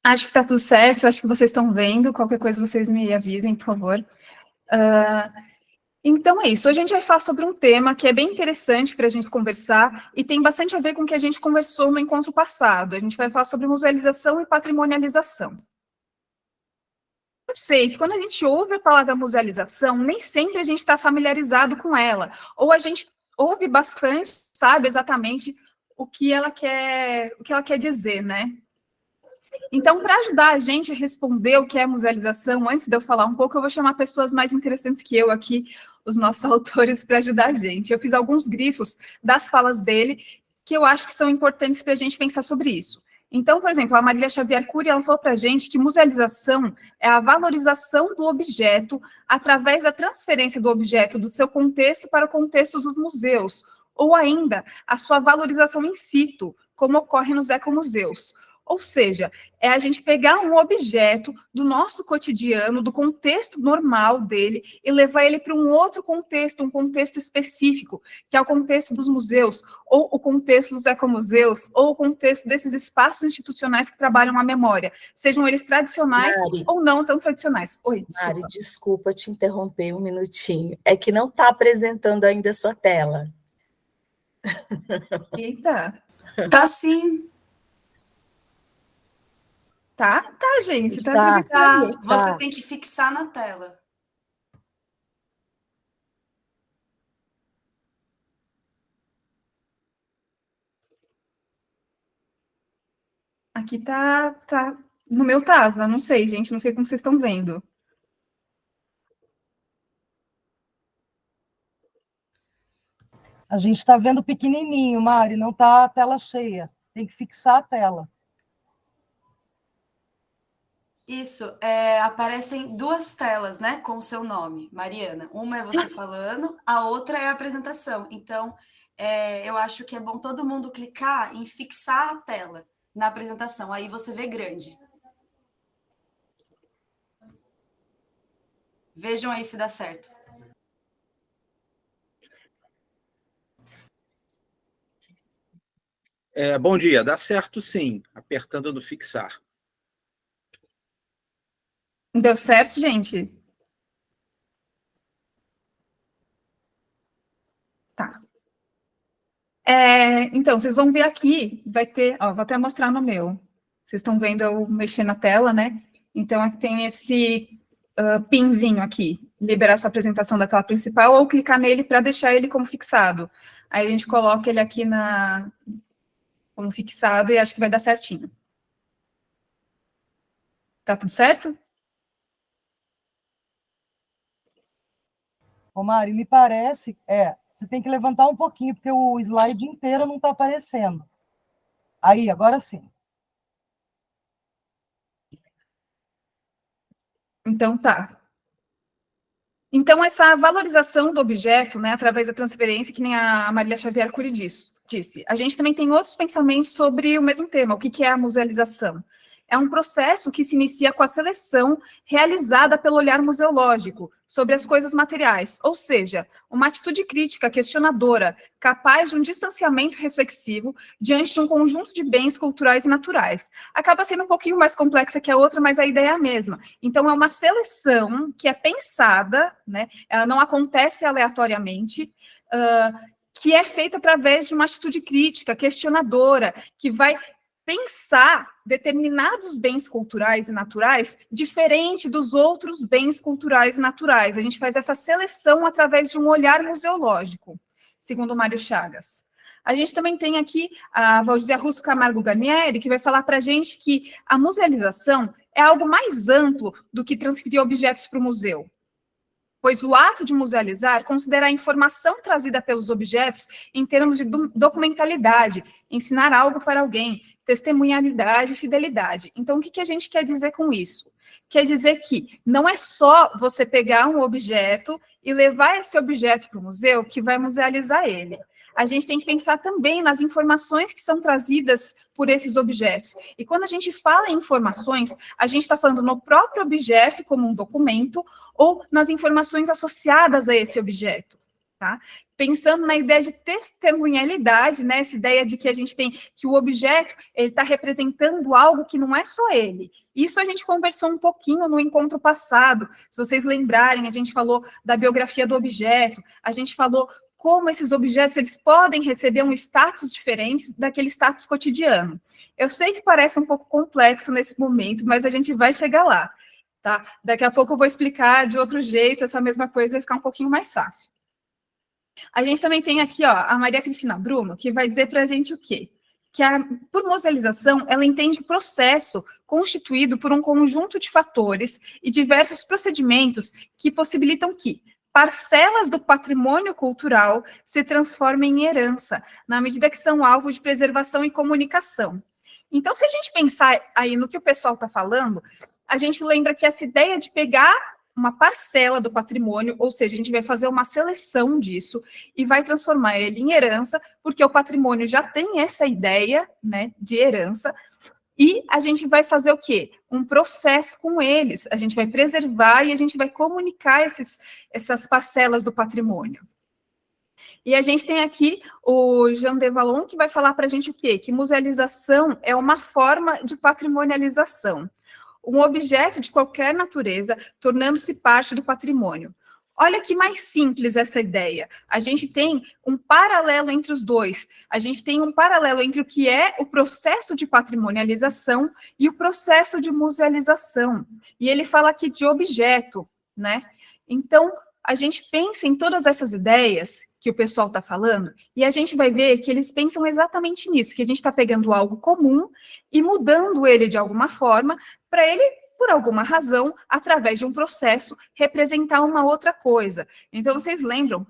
Acho que está tudo certo, acho que vocês estão vendo. Qualquer coisa vocês me avisem, por favor. Então é isso. Hoje a gente vai falar sobre um tema que é bem interessante para a gente conversar e tem bastante a ver com o que a gente conversou no encontro passado. A gente vai falar sobre musealização e patrimonialização. Eu sei que quando a gente ouve a palavra musealização, nem sempre a gente está familiarizado com ela, ou a gente ouve bastante, sabe exatamente o que ela quer dizer, né? Então, para ajudar a gente a responder o que é musealização, antes de eu falar um pouco, eu vou chamar pessoas mais interessantes que eu aqui, os nossos autores, para ajudar a gente. Eu fiz alguns grifos das falas dele, que eu acho que são importantes para a gente pensar sobre isso. Então, por exemplo, a Marília Xavier Cury, ela falou para a gente que musealização é a valorização do objeto através da transferência do objeto do seu contexto para o contexto dos museus, ou ainda a sua valorização in situ, como ocorre nos ecomuseus. Ou seja, é a gente pegar um objeto do nosso cotidiano, do contexto normal dele, e levar ele para um outro contexto, um contexto específico, que é o contexto dos museus, ou o contexto dos ecomuseus, ou o contexto desses espaços institucionais que trabalham a memória, sejam eles tradicionais Mari, ou não tão tradicionais. Oi, desculpa. Mari, desculpa te interromper um minutinho. É que não está apresentando ainda a sua tela. Eita. Tá sim. Tá, gente, tá Tá. apresentando. Você tem que fixar na tela. Aqui tá. No meu tava, não sei, gente, não sei como vocês estão vendo. A gente está vendo pequenininho, Mari, não está a tela cheia. Tem que fixar a tela. Isso, aparecem duas telas, né, com o seu nome, Mariana. Uma é você falando, a outra é a apresentação. Então, eu acho que é bom todo mundo clicar em fixar a tela na apresentação, aí você vê grande. Vejam aí se dá certo. Bom dia, dá certo sim, apertando no fixar. Deu certo, gente? Tá. Então, vocês vão ver aqui, vai ter, ó, vou até mostrar no meu. Vocês estão vendo eu mexer na tela, né? Então, aqui tem esse pinzinho aqui, liberar sua apresentação da tela principal, ou clicar nele para deixar ele como fixado. Aí a gente coloca ele aqui como fixado e acho que vai dar certinho. Tá tudo certo? Ô, Mari, me parece, você tem que levantar um pouquinho, porque o slide inteiro não está aparecendo. Aí, agora sim. Então, tá. Então, essa valorização do objeto, né, através da transferência, que nem a Marília Xavier Cury disse. A gente também tem outros pensamentos sobre o mesmo tema, o que é a musealização. É um processo que se inicia com a seleção realizada pelo olhar museológico sobre as coisas materiais, ou seja, uma atitude crítica, questionadora, capaz de um distanciamento reflexivo diante de um conjunto de bens culturais e naturais. Acaba sendo um pouquinho mais complexa que a outra, mas a ideia é a mesma. Então, é uma seleção que é pensada, né, ela não acontece aleatoriamente, que é feita através de uma atitude crítica, questionadora, que vai pensar determinados bens culturais e naturais diferente dos outros bens culturais e naturais. A gente faz essa seleção através de um olhar museológico, segundo Mário Chagas. A gente também tem aqui a Valdizia Russo Camargo Garnieri, que vai falar para a gente que a musealização é algo mais amplo do que transferir objetos para o museu, pois o ato de musealizar considera a informação trazida pelos objetos em termos de documentalidade, ensinar algo para alguém, testemunhalidade e fidelidade. Então, o que a gente quer dizer com isso? Quer dizer que não é só você pegar um objeto e levar esse objeto para o museu que vai musealizar ele. A gente tem que pensar também nas informações que são trazidas por esses objetos. E quando a gente fala em informações, a gente está falando no próprio objeto como um documento ou nas informações associadas a esse objeto. tá? Pensando na ideia de testemunhalidade, né? Essa ideia de que a gente tem que o objeto ele está representando algo que não é só ele. Isso a gente conversou um pouquinho no encontro passado. Se vocês lembrarem, a gente falou da biografia do objeto, a gente falou como esses objetos eles podem receber um status diferente daquele status cotidiano. Eu sei que parece um pouco complexo nesse momento, mas a gente vai chegar lá, tá? Daqui a pouco eu vou explicar de outro jeito, essa mesma coisa vai ficar um pouquinho mais fácil. A gente também tem aqui, ó, a Maria Cristina Bruno, que vai dizer para a gente o quê? Que por musealização, ela entende o processo constituído por um conjunto de fatores e diversos procedimentos que possibilitam que parcelas do patrimônio cultural se transformem em herança, na medida que são alvo de preservação e comunicação. Então, se a gente pensar aí no que o pessoal está falando, a gente lembra que essa ideia de pegar uma parcela do patrimônio, ou seja, a gente vai fazer uma seleção disso e vai transformar ele em herança, porque o patrimônio já tem essa ideia, né, de herança, e a gente vai fazer o quê? Um processo com eles, a gente vai preservar e a gente vai comunicar essas parcelas do patrimônio. E a gente tem aqui o Jean de Vallon, que vai falar para a gente o quê? Que musealização é uma forma de patrimonialização. Um objeto de qualquer natureza, tornando-se parte do patrimônio. Olha que mais simples essa ideia. A gente tem um paralelo entre os dois. A gente tem um paralelo entre o que é o processo de patrimonialização e o processo de musealização. E ele fala aqui de objeto, né? Então, a gente pensa em todas essas ideias que o pessoal está falando, e a gente vai ver que eles pensam exatamente nisso, que a gente está pegando algo comum e mudando ele de alguma forma, para ele, por alguma razão, através de um processo, representar uma outra coisa. Então, vocês lembram,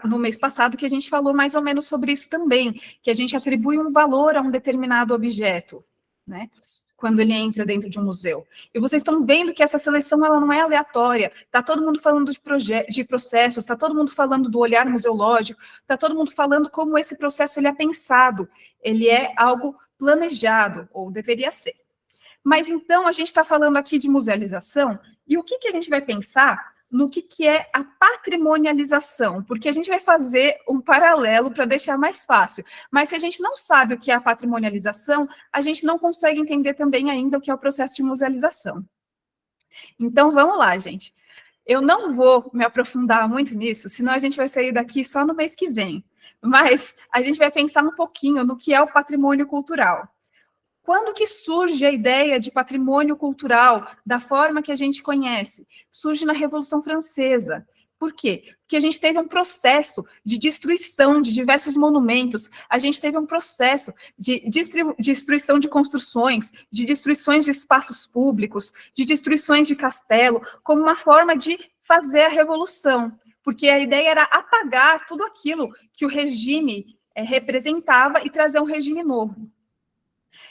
no mês passado, que a gente falou mais ou menos sobre isso também, que a gente atribui um valor a um determinado objeto, né? Quando ele entra dentro de um museu. E vocês estão vendo que essa seleção ela não é aleatória. Está todo mundo falando de processos, está todo mundo falando do olhar museológico, está todo mundo falando como esse processo ele é pensado, ele é algo planejado, ou deveria ser. Mas então a gente está falando aqui de musealização, e o que a gente vai pensar no que é a patrimonialização, porque a gente vai fazer um paralelo para deixar mais fácil, mas se a gente não sabe o que é a patrimonialização, a gente não consegue entender também ainda o que é o processo de musealização. Então, vamos lá, gente. Eu não vou me aprofundar muito nisso, senão a gente vai sair daqui só no mês que vem, mas a gente vai pensar um pouquinho no que é o patrimônio cultural. Quando que surge a ideia de patrimônio cultural da forma que a gente conhece? Surge na Revolução Francesa. Por quê? Porque a gente teve um processo de destruição de diversos monumentos, a gente teve um processo de destruição de construções, de destruições de espaços públicos, de destruições de castelo, como uma forma de fazer a revolução. Porque a ideia era apagar tudo aquilo que o regime representava e trazer um regime novo.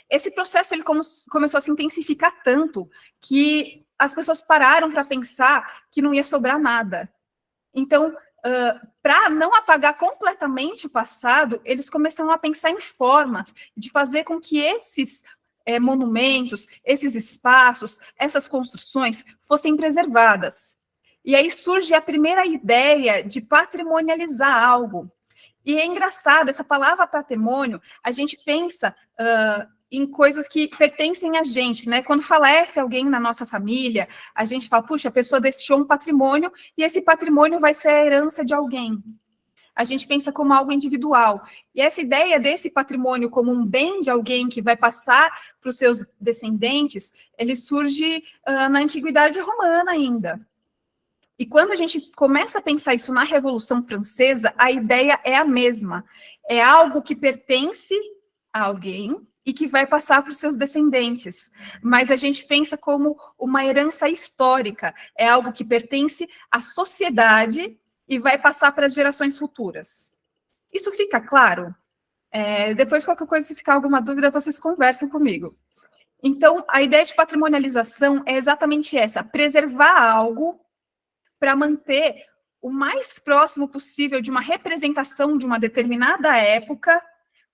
Esse processo ele começou a se intensificar tanto que as pessoas pararam para pensar que não ia sobrar nada. Então, para não apagar completamente o passado, eles começaram a pensar em formas de fazer com que esses monumentos, esses espaços, essas construções fossem preservadas. E aí surge a primeira ideia de patrimonializar algo. E é engraçado, essa palavra patrimônio, a gente pensa em coisas que pertencem a gente, né? Quando falece alguém na nossa família, a gente fala, puxa, a pessoa deixou um patrimônio e esse patrimônio vai ser a herança de alguém. A gente pensa como algo individual. E essa ideia desse patrimônio como um bem de alguém que vai passar para os seus descendentes, ele surge na Antiguidade Romana ainda. E quando a gente começa a pensar isso na Revolução Francesa, a ideia é a mesma. É algo que pertence a alguém e que vai passar para os seus descendentes. Mas a gente pensa como uma herança histórica, é algo que pertence à sociedade e vai passar para as gerações futuras. Isso fica claro? Depois, qualquer coisa, se ficar alguma dúvida, vocês conversam comigo. Então, a ideia de patrimonialização é exatamente essa, preservar algo para manter o mais próximo possível de uma representação de uma determinada época,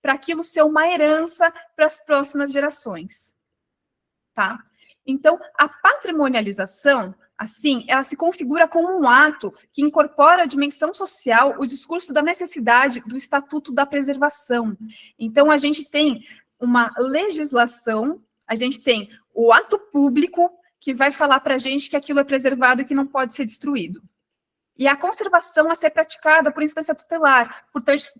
para aquilo ser uma herança para as próximas gerações, tá? Então, a patrimonialização, Assim, ela se configura como um ato que incorpora a dimensão social, o discurso da necessidade do Estatuto da Preservação. Então, a gente tem uma legislação, a gente tem o ato público que vai falar para a gente que aquilo é preservado e que não pode ser destruído. E a conservação a ser praticada por instância tutelar,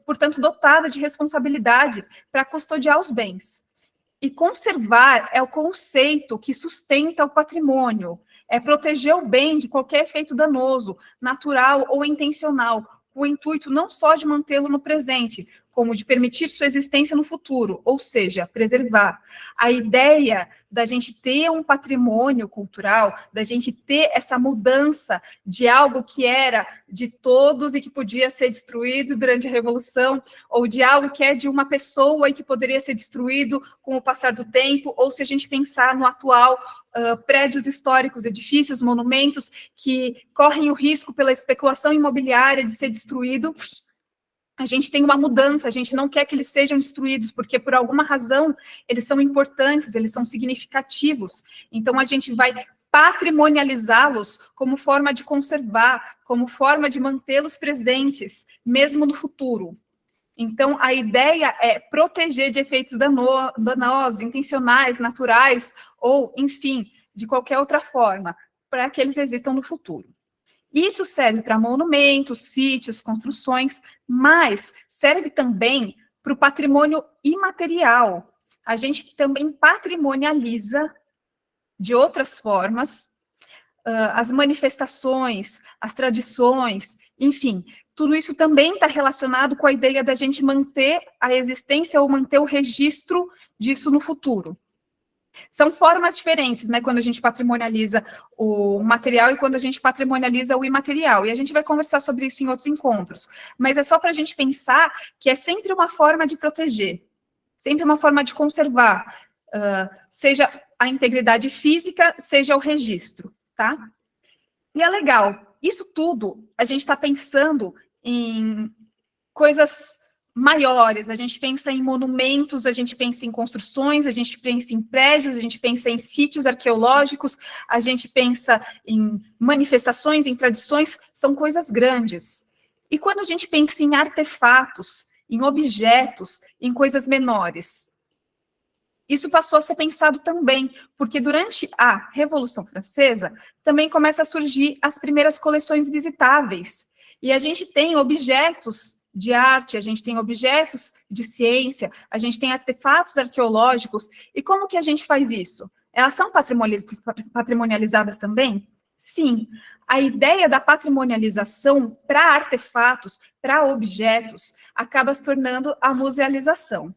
portanto dotada de responsabilidade para custodiar os bens. E conservar é o conceito que sustenta o patrimônio, é proteger o bem de qualquer efeito danoso, natural ou intencional, com o intuito não só de mantê-lo no presente, como de permitir sua existência no futuro, ou seja, preservar. A ideia da gente ter um patrimônio cultural, da gente ter essa mudança de algo que era de todos e que podia ser destruído durante a Revolução, ou de algo que é de uma pessoa e que poderia ser destruído com o passar do tempo, ou se a gente pensar no atual, prédios históricos, edifícios, monumentos que correm o risco pela especulação imobiliária de ser destruído. A gente tem uma mudança, a gente não quer que eles sejam destruídos, porque por alguma razão eles são importantes, eles são significativos. Então a gente vai patrimonializá-los como forma de conservar, como forma de mantê-los presentes, mesmo no futuro. Então, a ideia é proteger de efeitos danosos, intencionais, naturais, ou, enfim, de qualquer outra forma, para que eles existam no futuro. Isso serve para monumentos, sítios, construções, mas serve também para o patrimônio imaterial. A gente também patrimonializa, de outras formas, as manifestações, as tradições, enfim, tudo isso também está relacionado com a ideia da gente manter a existência ou manter o registro disso no futuro. São formas diferentes, né, quando a gente patrimonializa o material e quando a gente patrimonializa o imaterial, e a gente vai conversar sobre isso em outros encontros, mas é só para a gente pensar que é sempre uma forma de proteger, sempre uma forma de conservar, seja a integridade física, seja o registro, tá? E é legal, isso tudo a gente está pensando em coisas maiores, a gente pensa em monumentos, a gente pensa em construções, a gente pensa em prédios, a gente pensa em sítios arqueológicos, a gente pensa em manifestações, em tradições, são coisas grandes. E quando a gente pensa em artefatos, em objetos, em coisas menores, isso passou a ser pensado também, porque durante a Revolução Francesa também começa a surgir as primeiras coleções visitáveis, e a gente tem objetos de arte, a gente tem objetos de ciência, a gente tem artefatos arqueológicos, e como que a gente faz isso? Elas são patrimonializadas também? Sim. A ideia da patrimonialização para artefatos, para objetos, acaba se tornando a musealização.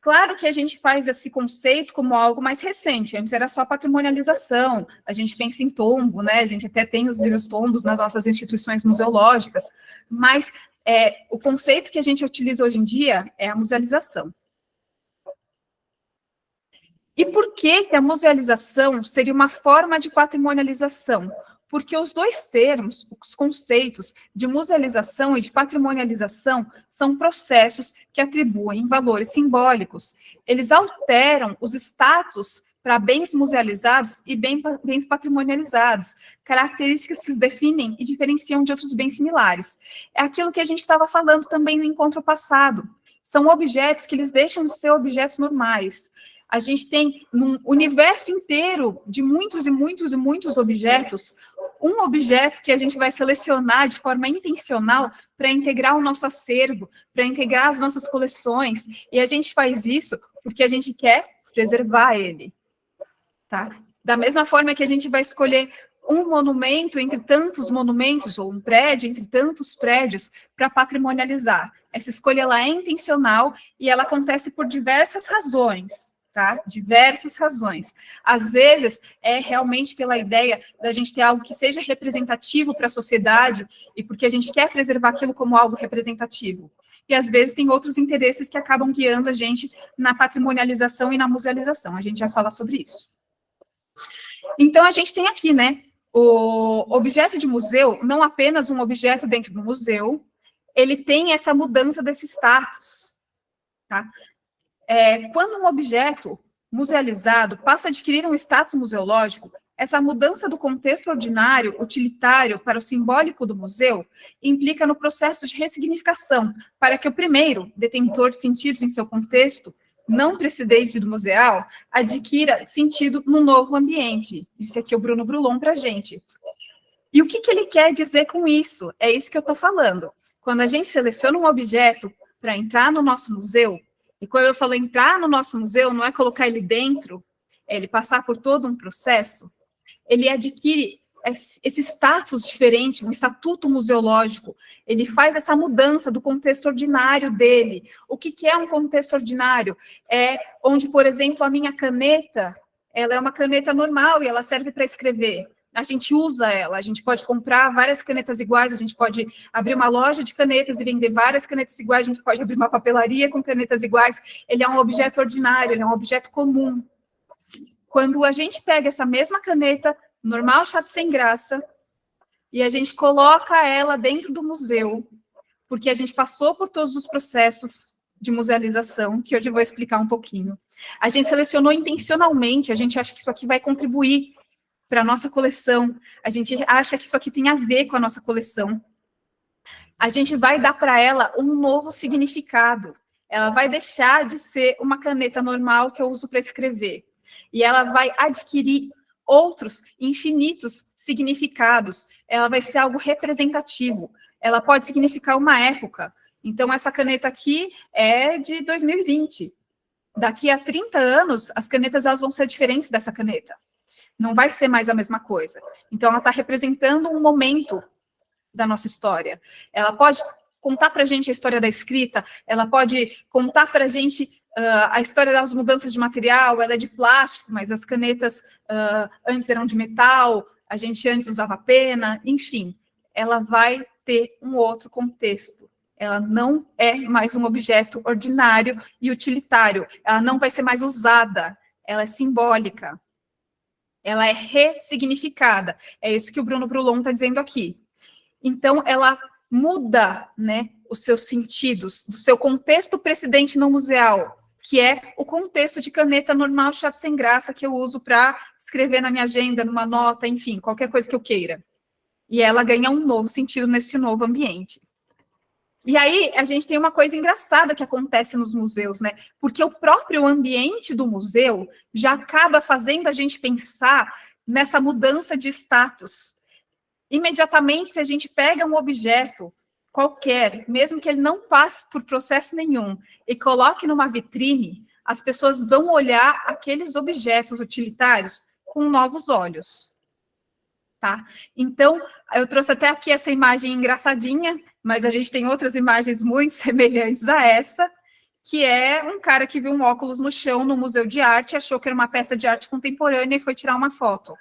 Claro que a gente faz esse conceito como algo mais recente, antes era só patrimonialização, a gente pensa em tombo, né? A gente até tem os livros tombos nas nossas instituições museológicas, mas o conceito que a gente utiliza hoje em dia é a musealização. E por que a musealização seria uma forma de patrimonialização? Porque os dois termos, os conceitos de musealização e de patrimonialização, são processos que atribuem valores simbólicos. Eles alteram os status para bens musealizados e bens patrimonializados, características que os definem e diferenciam de outros bens similares. É aquilo que a gente estava falando também no encontro passado. São objetos que eles deixam de ser objetos normais. A gente tem um universo inteiro de muitos e muitos e muitos objetos, um objeto que a gente vai selecionar de forma intencional para integrar o nosso acervo, para integrar as nossas coleções, e a gente faz isso porque a gente quer preservar ele, tá? Da mesma forma que a gente vai escolher um monumento entre tantos monumentos, ou um prédio entre tantos prédios, para patrimonializar. Essa escolha ela é intencional e ela acontece por diversas razões, tá? Diversas razões. Às vezes, é realmente pela ideia da gente ter algo que seja representativo para a sociedade e porque a gente quer preservar aquilo como algo representativo. E, às vezes, tem outros interesses que acabam guiando a gente na patrimonialização e na musealização. A gente já fala sobre isso. Então, a gente tem aqui, né, o objeto de museu, não apenas um objeto dentro do museu, ele tem essa mudança desse status, tá? Quando um objeto musealizado passa a adquirir um status museológico, essa mudança do contexto ordinário, utilitário, para o simbólico do museu, implica no processo de ressignificação, para que o primeiro, detentor de sentidos em seu contexto, não precedente do museal, adquira sentido no novo ambiente. Disse aqui o Bruno Brulon para a gente. E o que ele quer dizer com isso? É isso que eu estou falando. Quando a gente seleciona um objeto para entrar no nosso museu, e quando eu falo entrar no nosso museu, não é colocar ele dentro, é ele passar por todo um processo, ele adquire esse status diferente, um estatuto museológico, ele faz essa mudança do contexto ordinário dele. O que é um contexto ordinário? É onde, por exemplo, a minha caneta, ela é uma caneta normal e ela serve para escrever. A gente usa ela, a gente pode comprar várias canetas iguais, a gente pode abrir uma loja de canetas e vender várias canetas iguais, a gente pode abrir uma papelaria com canetas iguais. Ele é um objeto ordinário, ele é um objeto comum. Quando a gente pega essa mesma caneta, normal, chato, sem graça, e a gente coloca ela dentro do museu, porque a gente passou por todos os processos de musealização, que hoje eu vou explicar um pouquinho. A gente selecionou intencionalmente, a gente acha que isso aqui vai contribuir para a nossa coleção, a gente acha que isso aqui tem a ver com a nossa coleção. A gente vai dar para ela um novo significado. Ela vai deixar de ser uma caneta normal que eu uso para escrever. E ela vai adquirir outros infinitos significados. Ela vai ser algo representativo. Ela pode significar uma época. Então, essa caneta aqui é de 2020. Daqui a 30 anos, as canetas elas vão ser diferentes dessa caneta. Não vai ser mais a mesma coisa. Então, ela está representando um momento da nossa história. Ela pode contar para a gente a história da escrita, ela pode contar para a gente a história das mudanças de material, ela é de plástico, mas as canetas antes eram de metal, a gente antes usava pena, enfim. Ela vai ter um outro contexto. Ela não é mais um objeto ordinário e utilitário. Ela não vai ser mais usada. Ela é simbólica. Ela é ressignificada. É isso que o Bruno Brulon está dizendo aqui. Então, ela muda, né, os seus sentidos, do seu contexto precedente no museal, que é o contexto de caneta normal, chato, sem graça, que eu uso para escrever na minha agenda, numa nota, enfim, qualquer coisa que eu queira. E ela ganha um novo sentido nesse novo ambiente. E aí, a gente tem uma coisa engraçada que acontece nos museus, né? Porque o próprio ambiente do museu já acaba fazendo a gente pensar nessa mudança de status. Imediatamente, se a gente pega um objeto qualquer, mesmo que ele não passe por processo nenhum, e coloque numa vitrine, as pessoas vão olhar aqueles objetos utilitários com novos olhos. Tá? Então, eu trouxe até aqui essa imagem engraçadinha, mas a gente tem outras imagens muito semelhantes a essa, que é um cara que viu um óculos no chão no Museu de Arte, achou que era uma peça de arte contemporânea e foi tirar uma foto.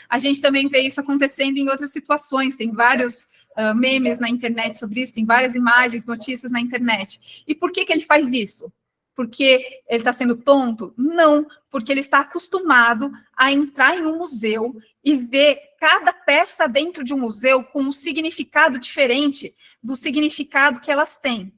A gente também vê isso acontecendo em outras situações, tem vários memes na internet sobre isso, tem várias imagens, notícias na internet. E por que ele faz isso? Porque ele está sendo tonto? Não, porque ele está acostumado a entrar em um museu e ver cada peça dentro de um museu com um significado diferente do significado que elas têm.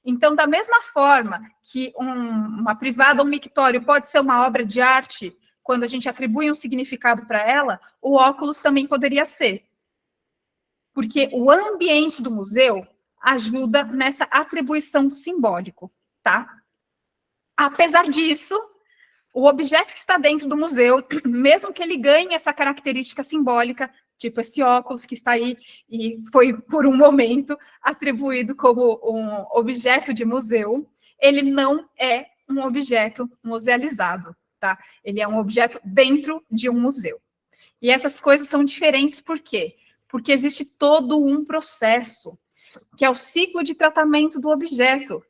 Então, da mesma forma que uma privada ou um mictório pode ser uma obra de arte, quando a gente atribui um significado para ela, o óculos também poderia ser. Porque o ambiente do museu ajuda nessa atribuição do simbólico, tá? Apesar disso, o objeto que está dentro do museu, mesmo que ele ganhe essa característica simbólica, tipo esse óculos que está aí e foi, por um momento, atribuído como um objeto de museu, ele não é um objeto musealizado, tá? Ele é um objeto dentro de um museu. E essas coisas são diferentes por quê? Porque existe todo um processo, que é o ciclo de tratamento do objeto.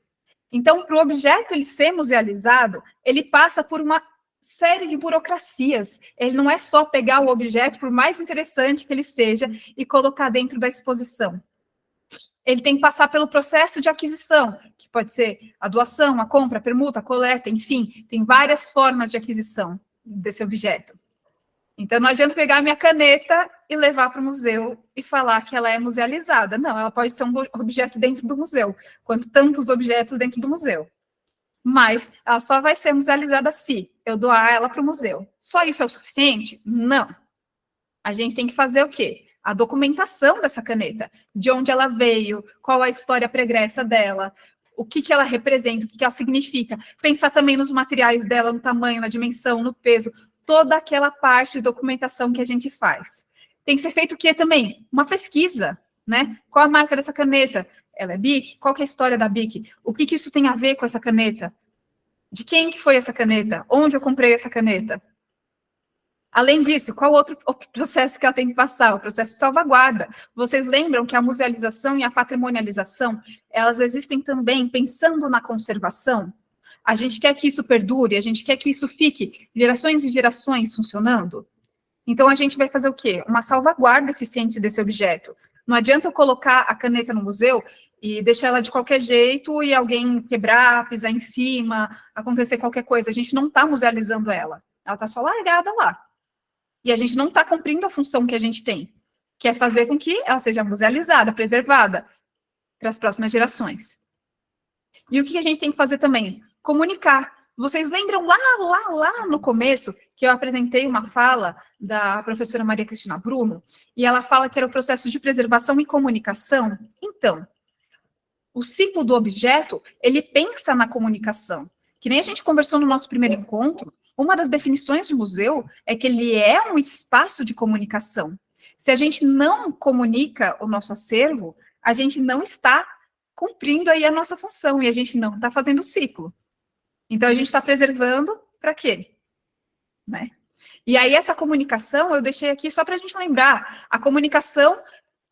Então, para o objeto ele ser musealizado, ele passa por uma série de burocracias. Ele não é só pegar o objeto, por mais interessante que ele seja, e colocar dentro da exposição. Ele tem que passar pelo processo de aquisição, que pode ser a doação, a compra, a permuta, a coleta, enfim, tem várias formas de aquisição desse objeto. Então, não adianta pegar a minha caneta e levar para o museu e falar que ela é musealizada. Não, ela pode ser um objeto dentro do museu, quanto tantos objetos dentro do museu. mas ela só vai ser musealizada se eu doar ela para o museu. Só isso é o suficiente? Não. A gente tem que fazer o quê? A documentação dessa caneta, de onde ela veio, qual a história pregressa dela, o que ela representa, o que ela significa. Pensar também nos materiais dela, no tamanho, na dimensão, no peso, toda aquela parte de documentação que a gente faz. Tem que ser feito o quê também? Uma pesquisa, né? Qual a marca dessa caneta? Ela é BIC? Qual que é a história da BIC? O que isso tem a ver com essa caneta? De quem que foi essa caneta? Onde eu comprei essa caneta? Além disso, qual outro processo que ela tem que passar? O processo de salvaguarda. Vocês lembram que a musealização e a patrimonialização, elas existem também pensando na conservação? A gente quer que isso perdure, a gente quer que isso fique gerações e gerações funcionando? Então, a gente vai fazer o quê? Uma salvaguarda eficiente desse objeto. Não adianta eu colocar a caneta no museu e deixar ela de qualquer jeito e alguém quebrar, pisar em cima, acontecer qualquer coisa. A gente não está musealizando ela. Ela está só largada lá. E a gente não está cumprindo a função que a gente tem, que é fazer com que ela seja musealizada, preservada para as próximas gerações. E o que a gente tem que fazer também? Comunicar. Vocês lembram lá no começo, que eu apresentei uma fala da professora Maria Cristina Bruno, e ela fala que era o processo de preservação e comunicação? Então, o ciclo do objeto, ele pensa na comunicação. Que nem a gente conversou no nosso primeiro encontro, uma das definições de museu é que ele é um espaço de comunicação. Se a gente não comunica o nosso acervo, a gente não está cumprindo aí a nossa função, e a gente não está fazendo o ciclo. Então, a gente está preservando para quê? Né? E aí, essa comunicação, eu deixei aqui só para a gente lembrar. A comunicação,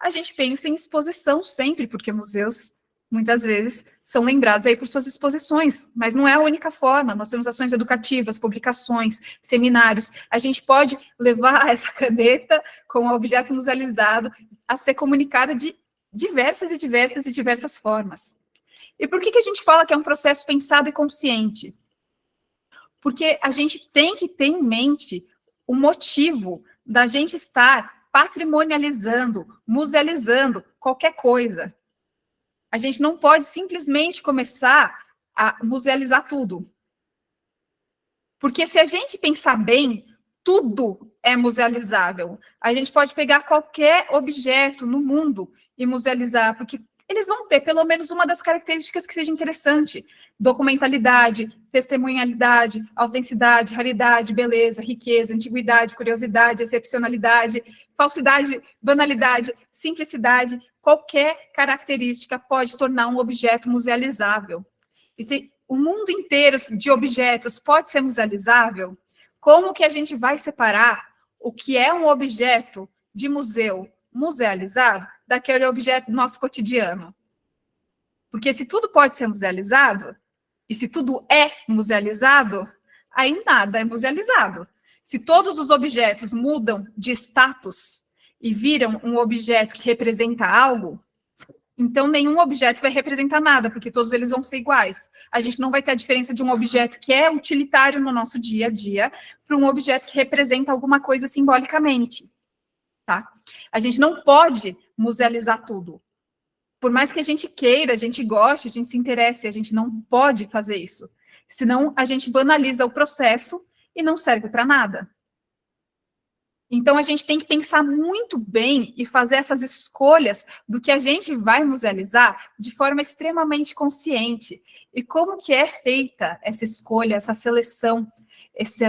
a gente pensa em exposição sempre, porque museus, muitas vezes, são lembrados aí por suas exposições, mas não é a única forma. Nós temos ações educativas, publicações, seminários. A gente pode levar essa caneta com o objeto musealizado a ser comunicada de diversas formas. E por que a gente fala que é um processo pensado e consciente? Porque a gente tem que ter em mente o motivo da gente estar patrimonializando, musealizando qualquer coisa. A gente não pode simplesmente começar a musealizar tudo. Porque se a gente pensar bem, tudo é musealizável. A gente pode pegar qualquer objeto no mundo e musealizar, porque eles vão ter pelo menos uma das características que seja interessante. Documentalidade, testemunhalidade, autenticidade, raridade, beleza, riqueza, antiguidade, curiosidade, excepcionalidade, falsidade, banalidade, simplicidade. Qualquer característica pode tornar um objeto musealizável. E se o mundo inteiro de objetos pode ser musealizável, como que a gente vai separar o que é um objeto de museu musealizado daquele objeto do nosso cotidiano? Porque se tudo pode ser musealizado, e se tudo é musealizado, aí nada é musealizado. Se todos os objetos mudam de status e viram um objeto que representa algo, então nenhum objeto vai representar nada, porque todos eles vão ser iguais. A gente não vai ter a diferença de um objeto que é utilitário no nosso dia a dia para um objeto que representa alguma coisa simbolicamente. Tá? A gente não pode musealizar tudo. Por mais que a gente queira, a gente goste, a gente se interesse, a gente não pode fazer isso. Senão, a gente banaliza o processo e não serve para nada. Então, a gente tem que pensar muito bem e fazer essas escolhas do que a gente vai musealizar de forma extremamente consciente. E como que é feita essa escolha, essa seleção, esse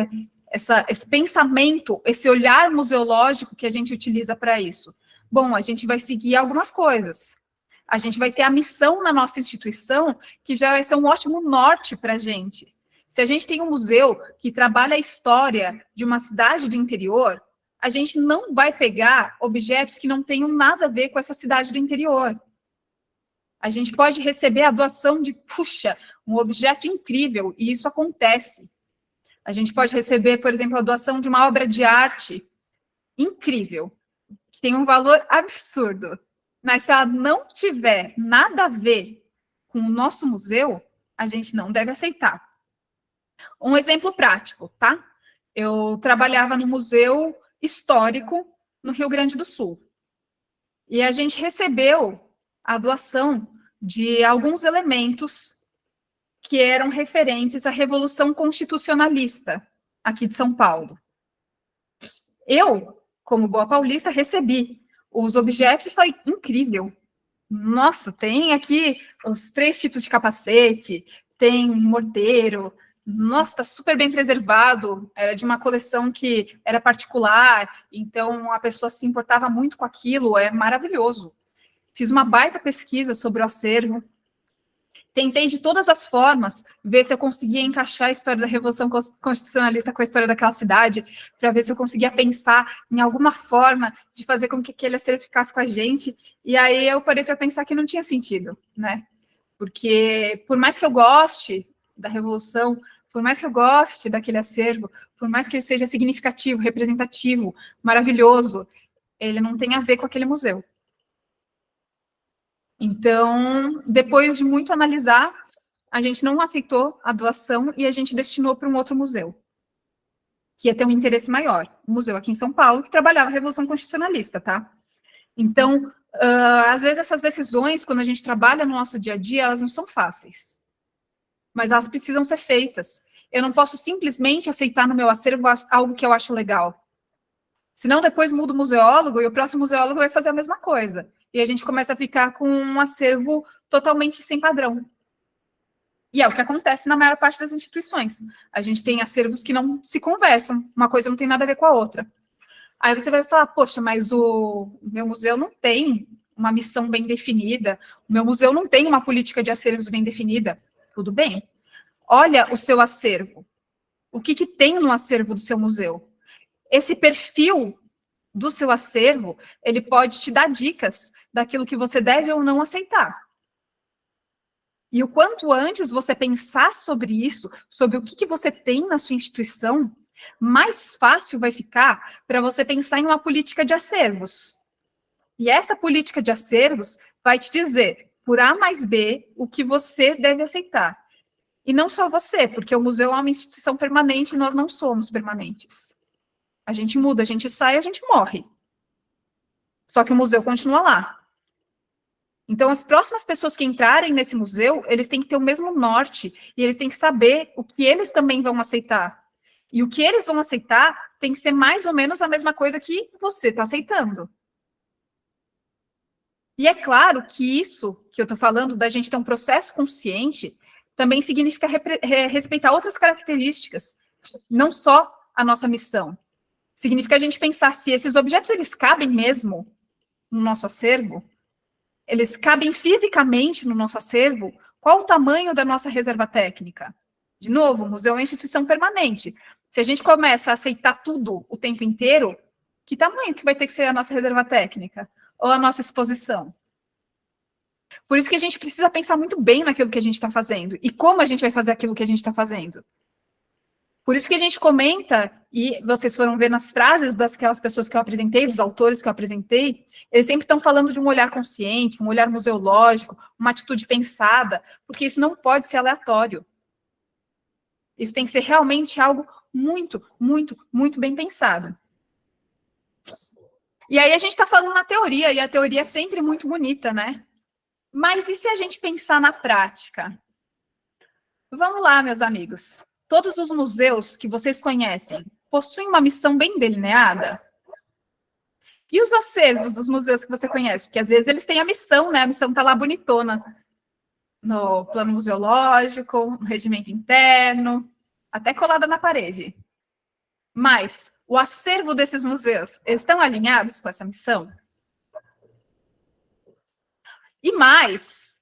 pensamento, esse olhar museológico que a gente utiliza para isso? Bom, a gente vai seguir algumas coisas. A gente vai ter a missão na nossa instituição, que já vai ser um ótimo norte para a gente. Se a gente tem um museu que trabalha a história de uma cidade do interior, a gente não vai pegar objetos que não tenham nada a ver com essa cidade do interior. A gente pode receber a doação de, puxa, um objeto incrível, e isso acontece. A gente pode receber, por exemplo, a doação de uma obra de arte incrível, que tem um valor absurdo. Mas se ela não tiver nada a ver com o nosso museu, a gente não deve aceitar. Um exemplo prático, tá? Eu trabalhava no Museu Histórico no Rio Grande do Sul. E a gente recebeu a doação de alguns elementos que eram referentes à Revolução Constitucionalista aqui de São Paulo. Eu, como boa paulista, recebi os objetos e falei, incrível. Nossa, tem aqui os 3 tipos de capacete, tem um morteiro, nossa, está super bem preservado, era de uma coleção que era particular, então a pessoa se importava muito com aquilo, é maravilhoso. Fiz uma baita pesquisa sobre o acervo, tentei de todas as formas ver se eu conseguia encaixar a história da Revolução Constitucionalista com a história daquela cidade, para ver se eu conseguia pensar em alguma forma de fazer com que aquele acervo ficasse com a gente, e aí eu parei para pensar que não tinha sentido, né? Porque por mais que eu goste da Revolução, por mais que eu goste daquele acervo, por mais que ele seja significativo, representativo, maravilhoso, ele não tem a ver com aquele museu. Então, depois de muito analisar, a gente não aceitou a doação e a gente destinou para um outro museu, que ia ter um interesse maior. Um museu aqui em São Paulo, que trabalhava a Revolução Constitucionalista, tá? Então, às vezes essas decisões, quando a gente trabalha no nosso dia a dia, elas não são fáceis. Mas elas precisam ser feitas. Eu não posso simplesmente aceitar no meu acervo algo que eu acho legal. Senão depois muda o museólogo e o próximo museólogo vai fazer a mesma coisa. E a gente começa a ficar com um acervo totalmente sem padrão. E é o que acontece na maior parte das instituições. A gente tem acervos que não se conversam, uma coisa não tem nada a ver com a outra. Aí você vai falar, poxa, mas o meu museu não tem uma missão bem definida, o meu museu não tem uma política de acervos bem definida. Tudo bem. Olha o seu acervo. O que tem no acervo do seu museu? Esse perfil do seu acervo, ele pode te dar dicas daquilo que você deve ou não aceitar. E o quanto antes você pensar sobre isso, sobre o que você tem na sua instituição, mais fácil vai ficar para você pensar em uma política de acervos. E essa política de acervos vai te dizer, por A mais B, o que você deve aceitar. E não só você, porque o museu é uma instituição permanente e nós não somos permanentes. A gente muda, a gente sai, a gente morre. Só que o museu continua lá. Então, as próximas pessoas que entrarem nesse museu, eles têm que ter o mesmo norte, e eles têm que saber o que eles também vão aceitar. E o que eles vão aceitar tem que ser mais ou menos a mesma coisa que você está aceitando. E é claro que isso que eu estou falando, da gente ter um processo consciente, também significa respeitar outras características, não só a nossa missão. Significa a gente pensar se esses objetos, eles cabem mesmo no nosso acervo, eles cabem fisicamente no nosso acervo, qual o tamanho da nossa reserva técnica? De novo, o museu é uma instituição permanente. Se a gente começa a aceitar tudo o tempo inteiro, que tamanho que vai ter que ser a nossa reserva técnica? Ou a nossa exposição? Por isso que a gente precisa pensar muito bem naquilo que a gente está fazendo e como a gente vai fazer aquilo que a gente está fazendo. Por isso que a gente comenta, e vocês foram ver nas frases daquelas pessoas que eu apresentei, dos autores que eu apresentei, eles sempre estão falando de um olhar consciente, um olhar museológico, uma atitude pensada, porque isso não pode ser aleatório. Isso tem que ser realmente algo muito, muito, muito bem pensado. E aí a gente está falando na teoria, e a teoria é sempre muito bonita, né? Mas e se a gente pensar na prática? Vamos lá, meus amigos. Todos os museus que vocês conhecem possuem uma missão bem delineada? E os acervos dos museus que você conhece? Porque às vezes eles têm a missão, né? A missão está lá bonitona. No plano museológico, no regimento interno, até colada na parede. Mas o acervo desses museus, eles estão alinhados com essa missão? E mais,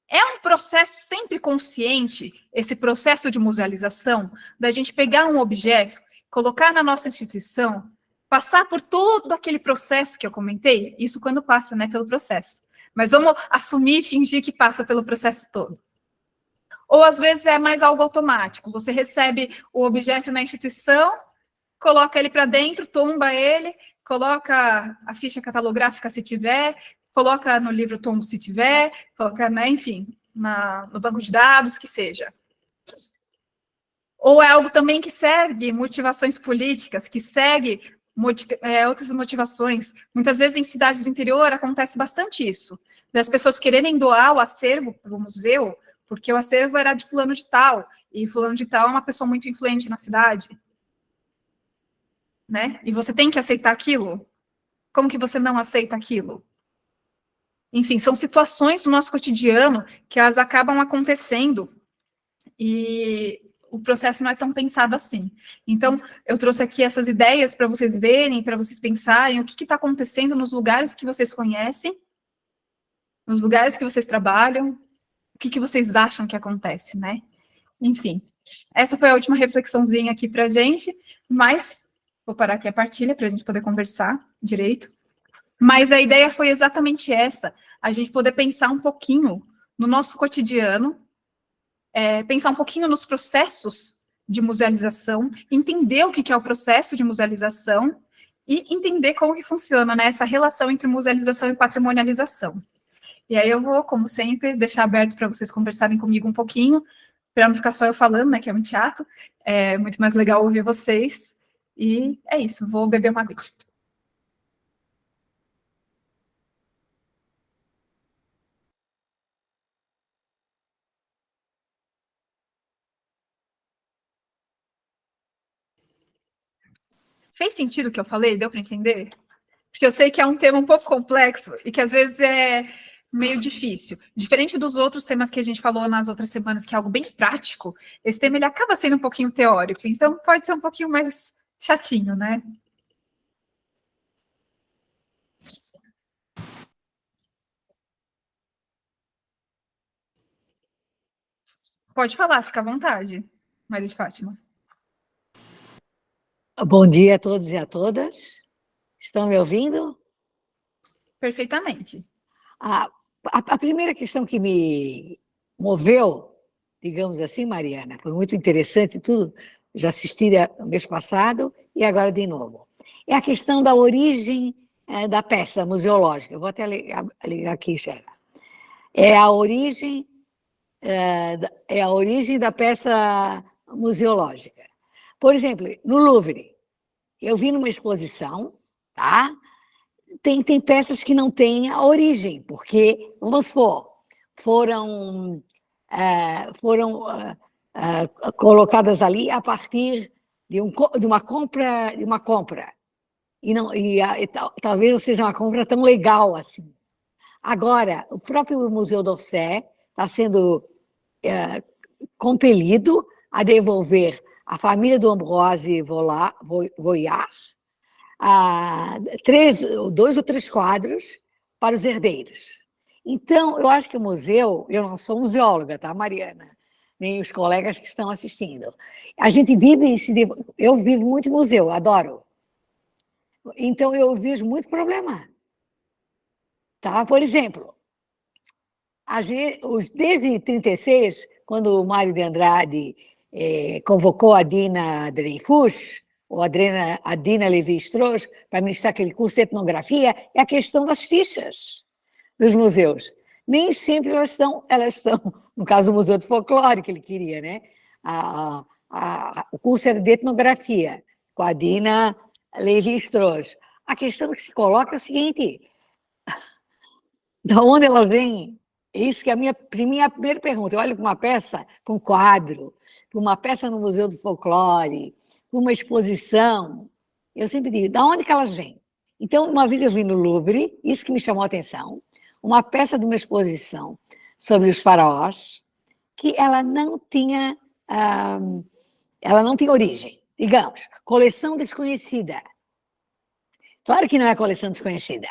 é um processo sempre consciente, esse processo de musealização, da gente pegar um objeto, colocar na nossa instituição, passar por todo aquele processo que eu comentei, isso quando passa, né, pelo processo. Mas vamos assumir e fingir que passa pelo processo todo. Ou, às vezes, é mais algo automático. Você recebe o objeto na instituição, coloca ele para dentro, tomba ele, coloca a ficha catalográfica se tiver, coloca no livro tombo se tiver, coloca, né, enfim, no banco de dados, que seja. Ou é algo também que segue motivações políticas, que segue outras motivações. Muitas vezes em cidades do interior acontece bastante isso, das pessoas quererem doar o acervo para o museu porque o acervo era de fulano de tal, e fulano de tal é uma pessoa muito influente na cidade, né? E você tem que aceitar aquilo? Como que você não aceita aquilo? Enfim, são situações do nosso cotidiano que elas acabam acontecendo e o processo não é tão pensado assim. Então, eu trouxe aqui essas ideias para vocês verem, para vocês pensarem o que está acontecendo nos lugares que vocês conhecem, nos lugares que vocês trabalham, o que vocês acham que acontece, né? Enfim, essa foi a última reflexãozinha aqui para a gente, mas vou parar aqui a partilha para a gente poder conversar direito. Mas a ideia foi exatamente essa, a gente poder pensar um pouquinho no nosso cotidiano, pensar um pouquinho nos processos de musealização, entender o que é o processo de musealização e entender como que funciona, né, essa relação entre musealização e patrimonialização. E aí eu vou, como sempre, deixar aberto para vocês conversarem comigo um pouquinho, para não ficar só eu falando, né, que é muito chato, é muito mais legal ouvir vocês, e é isso, vou beber uma aguinha. Fez sentido o que eu falei? Deu para entender? Porque eu sei que é um tema um pouco complexo e que às vezes é meio difícil. Diferente dos outros temas que a gente falou nas outras semanas, que é algo bem prático, esse tema ele acaba sendo um pouquinho teórico, então pode ser um pouquinho mais chatinho, né? Pode falar, fica à vontade, Maria de Fátima. Bom dia a todos e a todas. Estão me ouvindo? Perfeitamente. A primeira questão que me moveu, digamos assim, Mariana, foi muito interessante tudo, já assisti no mês passado e agora de novo. É a questão da origem da peça museológica. Eu vou até ligar aqui, Xera. É a origem da peça museológica. Por exemplo, no Louvre, eu vi numa exposição, tá? Tem peças que não têm a origem, porque, vamos supor, foram colocadas ali a partir de uma compra, e talvez não seja uma compra tão legal assim. Agora, o próprio Museu d'Orsay está sendo compelido a devolver à família do Ambroise Voillard 2 ou 3 quadros para os herdeiros. Então, eu acho que o museu, eu não sou museóloga, tá, Mariana? Nem os colegas que estão assistindo. A gente vive, eu vivo muito em museu, adoro. Então, eu vejo muito problema. Tá? Por exemplo, desde 1936, quando o Mário de Andrade convocou a Dina Dreyfus, ou a Dina Lévi-Strauss, para ministrar aquele curso de etnografia, é a questão das fichas dos museus. Nem sempre elas estão, no caso do Museu de Folclore, que ele queria, né? O curso era de etnografia, com a Dina Lévi-Strauss. A questão que se coloca é o seguinte: da onde ela vem? Isso que é a minha primeira pergunta. Eu olho para uma peça, para um quadro, para uma peça no Museu do Folclore, para uma exposição, eu sempre digo, da onde que elas vêm? Então, uma vez eu vi no Louvre, isso que me chamou a atenção, uma peça de uma exposição sobre os faraós, que ela não tinha origem, digamos, coleção desconhecida. Claro que não é coleção desconhecida.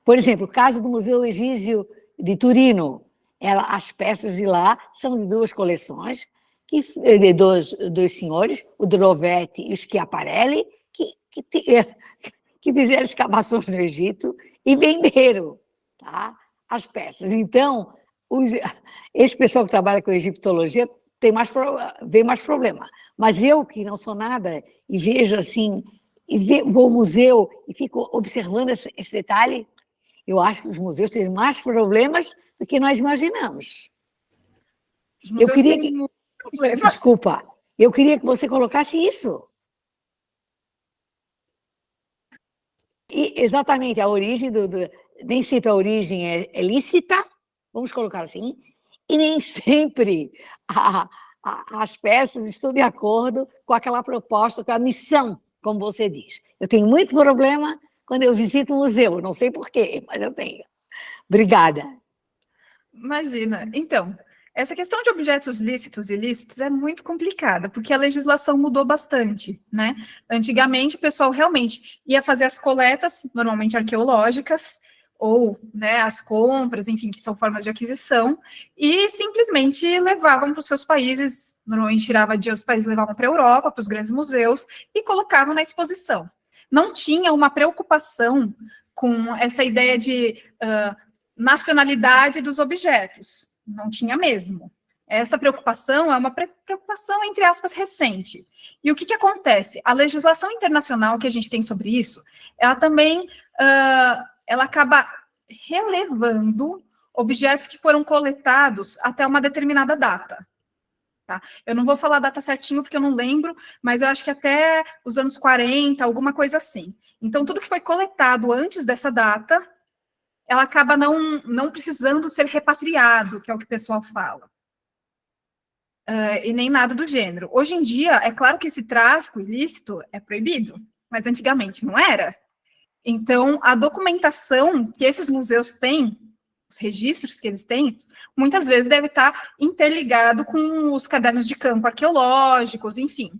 Por exemplo, o caso do Museu Egípcio de Turino, as peças de lá são de 2 coleções, de dois senhores, o Drovetti e o Schiaparelli, que fizeram escavações no Egito e venderam, tá, as peças. Então, esse pessoal que trabalha com egiptologia vê mais problema. Mas eu, que não sou nada, e vejo assim, vou ao museu e fico observando esse detalhe, eu acho que os museus têm mais problemas do que nós imaginamos. Eu queria que... Desculpa, eu queria que você colocasse isso. E, exatamente, a origem nem sempre a origem é lícita, vamos colocar assim, E nem sempre as peças estão de acordo com aquela proposta, com a missão, como você diz. Eu tenho muito problema quando eu visito um museu, não sei porquê, mas eu tenho. Obrigada. Imagina. Então, essa questão de objetos lícitos e ilícitos é muito complicada, porque a legislação mudou bastante, né? Antigamente, o pessoal realmente ia fazer as coletas, normalmente arqueológicas, ou, né, as compras, enfim, que são formas de aquisição, e simplesmente levavam para os seus países, normalmente tirava de os países, levavam para a Europa, para os grandes museus, e colocavam na exposição. Não tinha uma preocupação com essa ideia de nacionalidade dos objetos, não tinha mesmo. Essa preocupação é uma preocupação, entre aspas, recente. E o que acontece? A legislação internacional que a gente tem sobre isso, ela também ela acaba relevando objetos que foram coletados até uma determinada data. Tá? Eu não vou falar a data certinho, porque eu não lembro, mas eu acho que até os anos 40, alguma coisa assim. Então, tudo que foi coletado antes dessa data, ela acaba não precisando ser repatriado, que é o que o pessoal fala. E nem nada do gênero. Hoje em dia, é claro que esse tráfico ilícito é proibido, mas antigamente não era. Então, a documentação que esses museus têm, os registros que eles têm, muitas vezes deve estar interligado com os cadernos de campo arqueológicos, enfim.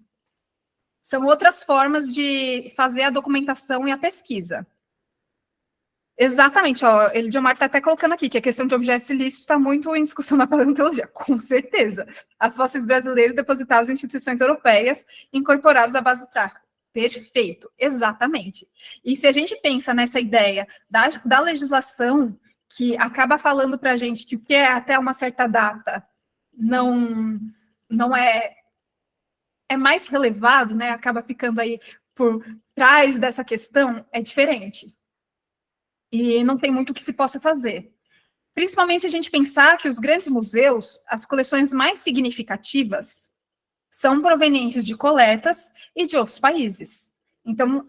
São outras formas de fazer a documentação e a pesquisa. Exatamente, ó, o Diomar está até colocando aqui que a questão de objetos ilícitos está muito em discussão na paleontologia, com certeza. Há fósseis brasileiros depositados em instituições europeias, incorporados à base do tráfico. Perfeito, exatamente. E se a gente pensa nessa ideia da legislação que acaba falando para a gente que o que é até uma certa data não é mais relevado, né? Acaba ficando aí por trás dessa questão, é diferente. E não tem muito o que se possa fazer. Principalmente se a gente pensar que os grandes museus, as coleções mais significativas, são provenientes de coletas e de outros países. Então,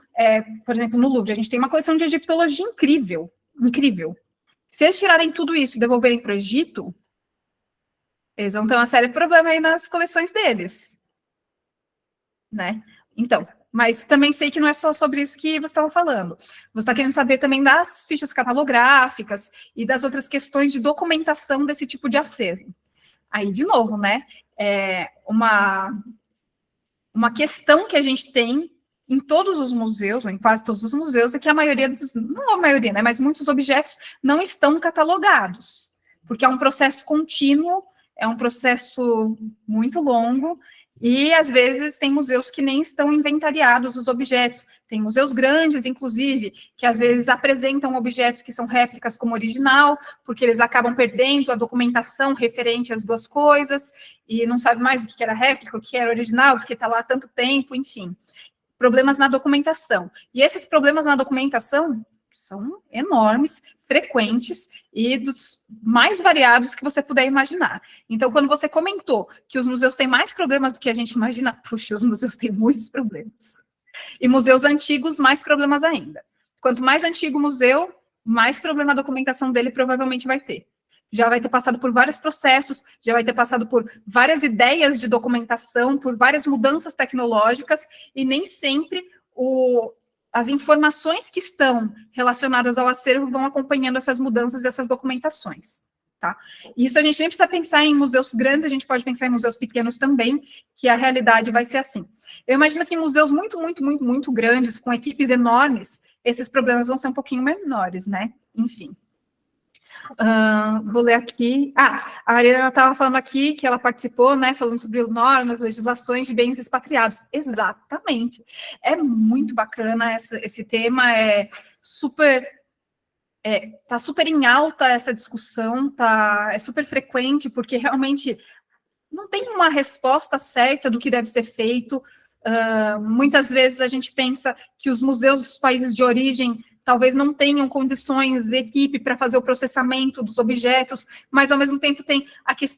por exemplo, no Louvre, a gente tem uma coleção de egiptologia incrível, incrível. Se eles tirarem tudo isso e devolverem para o Egito, eles vão ter uma série de problemas aí nas coleções deles. Né? Então, mas também sei que não é só sobre isso que você estava falando. Você está querendo saber também das fichas catalográficas e das outras questões de documentação desse tipo de acervo. Aí, de novo, né? Uma questão que a gente tem em todos os museus, ou em quase todos os museus, é que a maioria não a maioria, né, mas muitos objetos não estão catalogados, porque é um processo contínuo, é um processo muito longo, e às vezes tem museus que nem estão inventariados os objetos, tem museus grandes, inclusive, que às vezes apresentam objetos que são réplicas como original, porque eles acabam perdendo a documentação referente às duas coisas, e não sabe mais o que era réplica, o que era original, porque está lá há tanto tempo, enfim. Problemas na documentação. E esses problemas na documentação são enormes, frequentes e dos mais variados que você puder imaginar. Então, quando você comentou que os museus têm mais problemas do que a gente imagina, puxa, os museus têm muitos problemas. E museus antigos, mais problemas ainda. Quanto mais antigo o museu, mais problema a documentação dele provavelmente vai ter. Já vai ter passado por vários processos, já vai ter passado por várias ideias de documentação, por várias mudanças tecnológicas, e nem sempre as informações que estão relacionadas ao acervo vão acompanhando essas mudanças e essas documentações. Tá? E isso a gente nem precisa pensar em museus grandes, a gente pode pensar em museus pequenos também, que a realidade vai ser assim. Eu imagino que em museus muito, muito, muito, muito grandes, com equipes enormes, esses problemas vão ser um pouquinho menores, né? Enfim. Vou ler aqui. A Ariana estava falando aqui que ela participou, né, falando sobre normas, legislações de bens expatriados. Exatamente. É muito bacana esse tema, tá super em alta essa discussão, é super frequente, porque realmente não tem uma resposta certa do que deve ser feito. Muitas vezes a gente pensa que os museus dos países de origem talvez não tenham condições de equipe para fazer o processamento dos objetos, mas ao mesmo tempo tem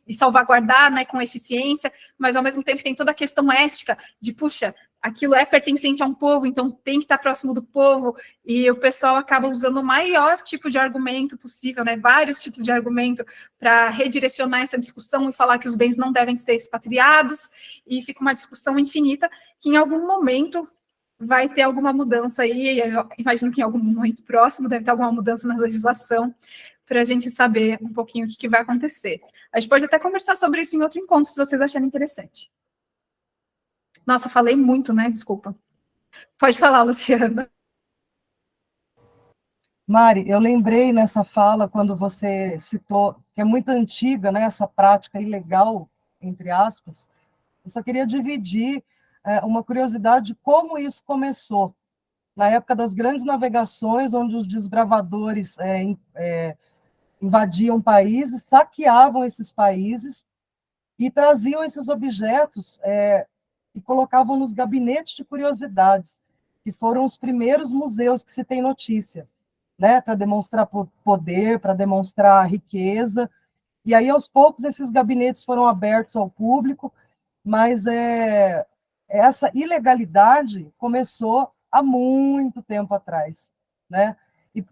e salvaguardar, né, com eficiência, mas ao mesmo tempo tem toda a questão ética de, puxa, aquilo é pertencente a um povo, então tem que estar próximo do povo, e o pessoal acaba usando o maior tipo de argumento possível, né, vários tipos de argumento para redirecionar essa discussão e falar que os bens não devem ser expatriados, e fica uma discussão infinita que em algum momento vai ter alguma mudança aí, eu imagino que em algum momento próximo deve ter alguma mudança na legislação para a gente saber um pouquinho o que vai acontecer. A gente pode até conversar sobre isso em outro encontro, se vocês acharem interessante. Nossa, falei muito, né? Desculpa. Pode falar, Luciana. Mari, eu lembrei nessa fala, quando você citou, que é muito antiga, né, essa prática ilegal, entre aspas, eu só queria dividir uma curiosidade de como isso começou. Na época das grandes navegações, onde os desbravadores invadiam países, saqueavam esses países e traziam esses objetos e colocavam nos gabinetes de curiosidades, que foram os primeiros museus que se tem notícia, né, para demonstrar poder, para demonstrar riqueza. E aí, aos poucos, esses gabinetes foram abertos ao público, mas essa ilegalidade começou há muito tempo atrás, né?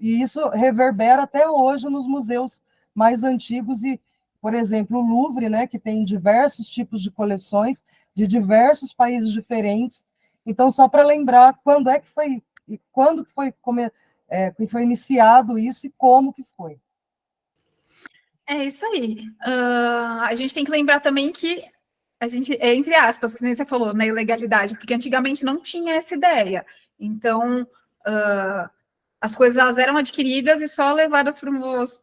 E isso reverbera até hoje nos museus mais antigos e, por exemplo, o Louvre, né, que tem diversos tipos de coleções de diversos países diferentes. Então, só para lembrar quando que foi iniciado isso e como que foi. É isso aí. A gente tem que lembrar também que a gente, entre aspas, que nem você falou, na ilegalidade, porque antigamente não tinha essa ideia. Então, as coisas elas eram adquiridas e só levadas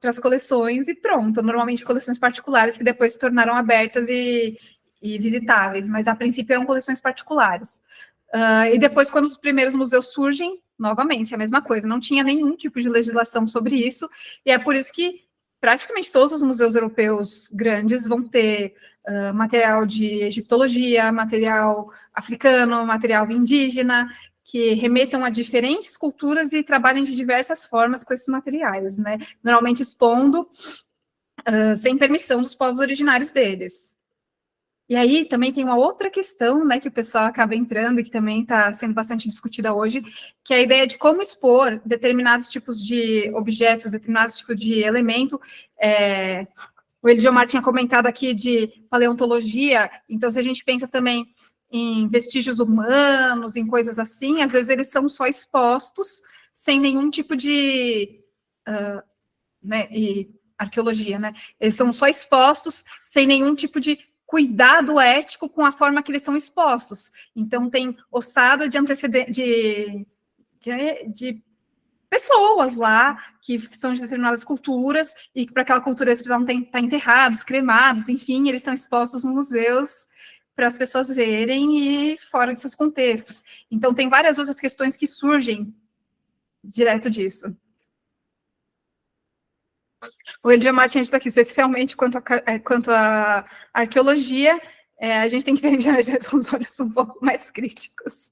para as coleções e pronto. Normalmente coleções particulares que depois se tornaram abertas e visitáveis, mas a princípio eram coleções particulares. E depois, quando os primeiros museus surgem, novamente, a mesma coisa, não tinha nenhum tipo de legislação sobre isso, e é por isso que praticamente todos os museus europeus grandes vão ter material de egiptologia, material africano, material indígena, que remetam a diferentes culturas e trabalhem de diversas formas com esses materiais, né? Normalmente expondo sem permissão dos povos originários deles. E aí também tem uma outra questão, né, que o pessoal acaba entrando e que também está sendo bastante discutida hoje, que é a ideia de como expor determinados tipos de objetos, determinados tipos de elemento. O Eliomar tinha comentado aqui de paleontologia, então se a gente pensa também em vestígios humanos, em coisas assim, às vezes eles são só expostos sem nenhum tipo de e arqueologia, né? Eles são só expostos sem nenhum tipo de cuidado ético com a forma que eles são expostos. Então, tem ossada de pessoas lá que são de determinadas culturas e que para aquela cultura eles precisam estar enterrados, cremados, enfim, eles estão expostos nos museus para as pessoas verem e fora desses contextos. Então, tem várias outras questões que surgem direto disso. O Elidia Martins está aqui especificamente quanto à arqueologia, a gente tem que ver já com os olhos um pouco mais críticos.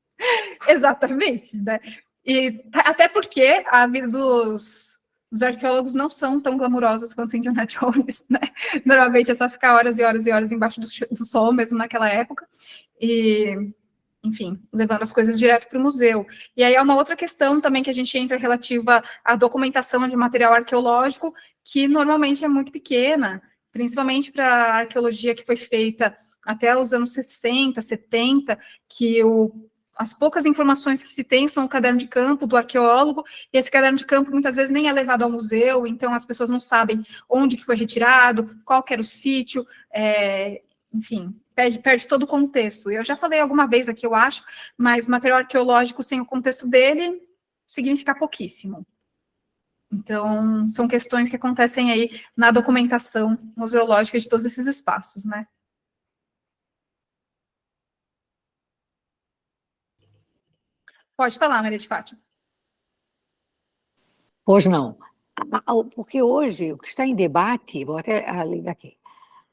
Exatamente, né? E até porque a vida dos arqueólogos não são tão glamurosas quanto Indiana Jones, né? Normalmente é só ficar horas e horas e horas embaixo do sol, mesmo naquela época, e, enfim, levando as coisas direto para o museu. E aí é uma outra questão também que a gente entra relativa à documentação de material arqueológico, que normalmente é muito pequena, principalmente para a arqueologia que foi feita até os anos 60, 70, que as poucas informações que se tem são o caderno de campo do arqueólogo, e esse caderno de campo muitas vezes nem é levado ao museu, então as pessoas não sabem onde que foi retirado, qual que era o sítio, enfim, perde todo o contexto. Eu já falei alguma vez aqui, eu acho, mas material arqueológico sem o contexto dele significa pouquíssimo. Então, são questões que acontecem aí na documentação museológica de todos esses espaços, né? Pode falar, Maria de Fátima. Pois não. Porque hoje o que está em debate, vou até ligar aqui,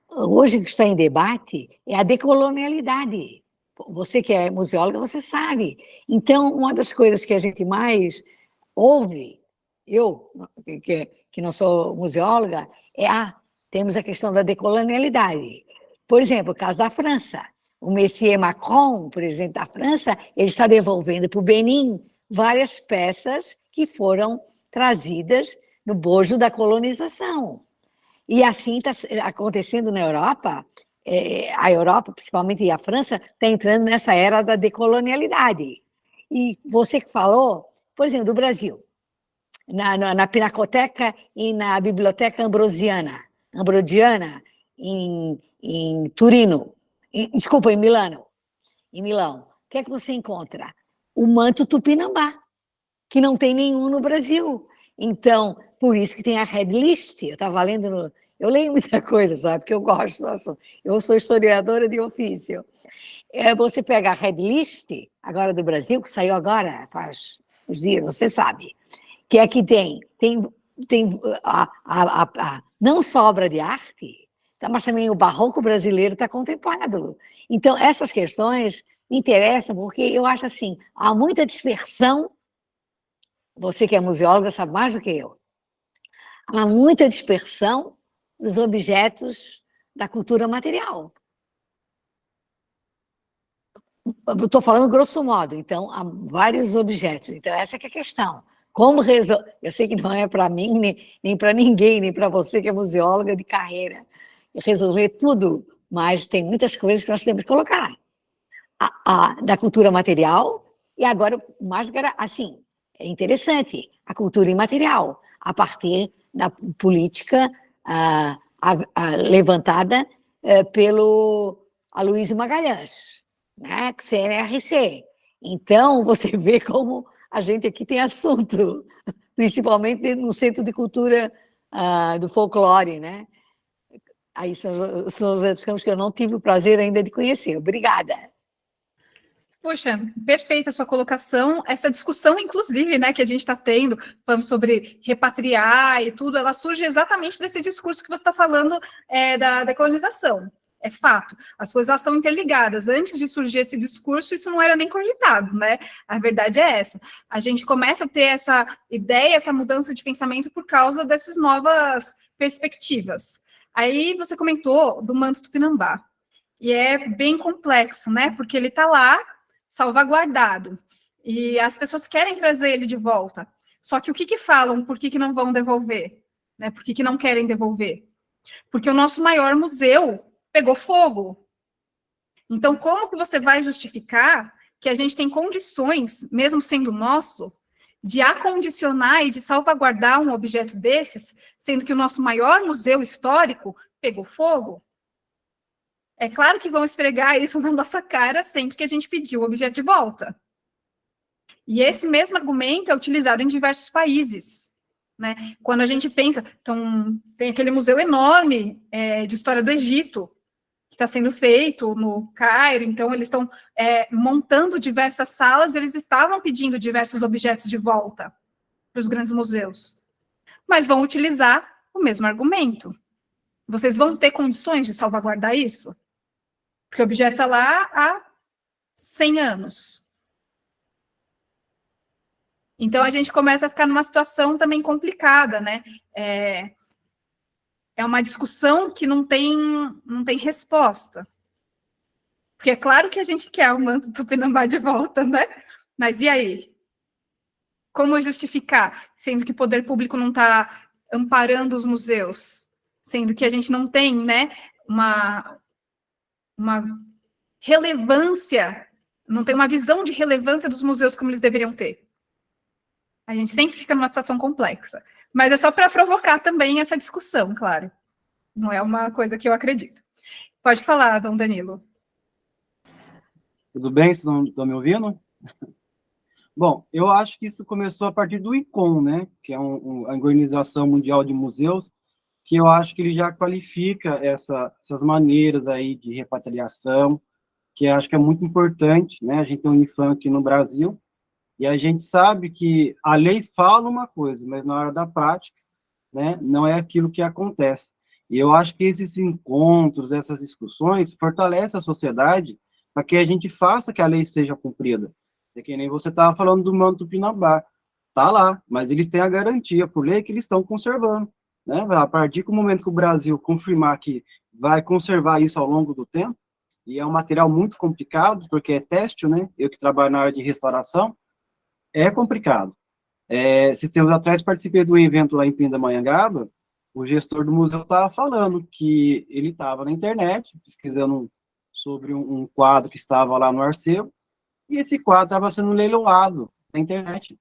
hoje o que está em debate é a decolonialidade. Você que é museóloga, você sabe. Então, uma das coisas que a gente mais ouve, eu, que não sou museóloga, temos a questão da decolonialidade. Por exemplo, o caso da França. o Monsieur Macron, o presidente da França, ele está devolvendo para o Benin várias peças que foram trazidas no bojo da colonização. E assim está acontecendo na Europa. A Europa, principalmente a França, está entrando nessa era da decolonialidade. E você que falou, por exemplo, do Brasil, na Pinacoteca e na Biblioteca Ambrosiana em Turino, desculpa, em Milão. O que é que você encontra? O manto tupinambá, que não tem nenhum no Brasil. Então, por isso que tem a Red List. Eu estava lendo, eu leio muita coisa, sabe, porque eu gosto do assunto. Eu sou historiadora de ofício. Você pega a Red List, agora do Brasil, que saiu agora, faz uns dias, você sabe, que é que tem não só obra de arte, mas também o barroco brasileiro está contemplado. Então, essas questões me interessam, porque eu acho assim, há muita dispersão, você que é museóloga sabe mais do que eu, há muita dispersão dos objetos da cultura material. Estou falando grosso modo, então, há vários objetos. Então, essa que é a questão. Como resolver? Eu sei que não é para mim, nem para ninguém, nem para você que é museóloga de carreira, resolver tudo, mas tem muitas coisas que nós temos que colocar. Da cultura material, e agora, mais assim, é interessante, a cultura imaterial, a partir da política levantada pelo Aloysio Magalhães, né, CNRC. Então, você vê como a gente aqui tem assunto, principalmente no Centro de Cultura do Folclore, né? Aí são os campos que eu não tive o prazer ainda de conhecer. Obrigada. Poxa, perfeita a sua colocação. Essa discussão, inclusive, né, que a gente está tendo, falando sobre repatriar e tudo, ela surge exatamente desse discurso que você está falando da decolonização. É fato, as coisas estão interligadas. Antes de surgir esse discurso, isso não era nem cogitado, né? A verdade é essa. A gente começa a ter essa ideia, essa mudança de pensamento por causa dessas novas perspectivas. Aí você comentou do manto tupinambá, e é bem complexo, né? Porque ele está lá, salvaguardado, e as pessoas querem trazer ele de volta. Só que o que falam? Por que não vão devolver? Né? Por que não querem devolver? Porque o nosso maior museu pegou fogo. Então, como que você vai justificar que a gente tem condições, mesmo sendo nosso, de acondicionar e de salvaguardar um objeto desses, sendo que o nosso maior museu histórico pegou fogo? É claro que vão esfregar isso na nossa cara sempre que a gente pedir o objeto de volta. E esse mesmo argumento é utilizado em diversos países, né? Quando a gente pensa, então, tem aquele museu enorme de história do Egito, que está sendo feito no Cairo, então eles estão montando diversas salas, eles estavam pedindo diversos objetos de volta para os grandes museus, mas vão utilizar o mesmo argumento. Vocês vão ter condições de salvaguardar isso? Porque o objeto está lá há 100 anos. Então, a gente começa a ficar numa situação também complicada, né? É uma discussão que não tem resposta. Porque é claro que a gente quer o manto tupinambá de volta, né? Mas e aí? Como justificar, sendo que o poder público não está amparando os museus? Sendo que a gente não tem, né, uma relevância, não tem uma visão de relevância dos museus como eles deveriam ter. A gente sempre fica numa situação complexa. Mas é só para provocar também essa discussão, claro. Não é uma coisa que eu acredito. Pode falar, Dom Danilo. Tudo bem? Vocês estão me ouvindo? Bom, eu acho que isso começou a partir do ICOM, né? Que é a Organização Mundial de Museus, que eu acho que ele já qualifica essas maneiras aí de repatriação, que eu acho que é muito importante, né? A gente tem um IFAM aqui no Brasil, e a gente sabe que a lei fala uma coisa, mas na hora da prática, né, não é aquilo que acontece. E eu acho que esses encontros, essas discussões, fortalecem a sociedade para que a gente faça que a lei seja cumprida. É que nem você estava falando do manto tupinambá. Está lá, mas eles têm a garantia por lei que eles estão conservando. Né? A partir do momento que o Brasil confirmar que vai conservar isso ao longo do tempo, e é um material muito complicado, porque é têxtil, né? Eu que trabalho na área de restauração, é complicado. Esses tempos atrás participei do evento lá em Pindamonhangaba, o gestor do museu estava falando que ele estava na internet, pesquisando sobre um quadro que estava lá no acervo, e esse quadro estava sendo leiloado na internet,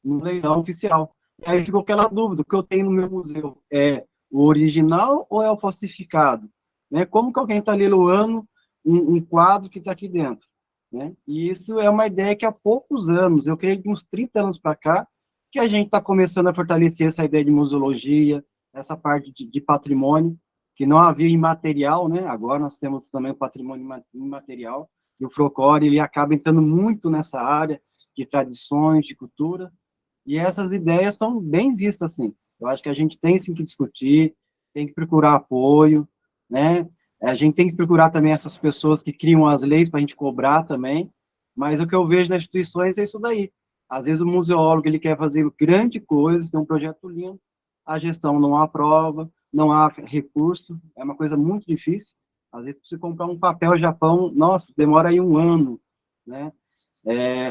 no leilão oficial. E aí ficou aquela dúvida, o que eu tenho no meu museu é o original ou é o falsificado? Né? Como que alguém está leiloando um quadro que está aqui dentro? Né? E isso é uma ideia que há poucos anos, eu creio que uns 30 anos para cá, que a gente está começando a fortalecer essa ideia de museologia, essa parte de patrimônio, que não havia imaterial, né? Agora nós temos também o patrimônio imaterial, e o Frocore, ele acaba entrando muito nessa área de tradições, de cultura, e essas ideias são bem vistas, assim. Eu acho que a gente tem, sim, que discutir, tem que procurar apoio, né? A gente tem que procurar também essas pessoas que criam as leis para a gente cobrar também, mas o que eu vejo nas instituições é isso daí. Às vezes o museólogo, ele quer fazer grande coisa, tem um projeto lindo, a gestão não aprova, não há recurso, é uma coisa muito difícil. Às vezes, para você comprar um papel Japão, nossa, demora aí um ano, né?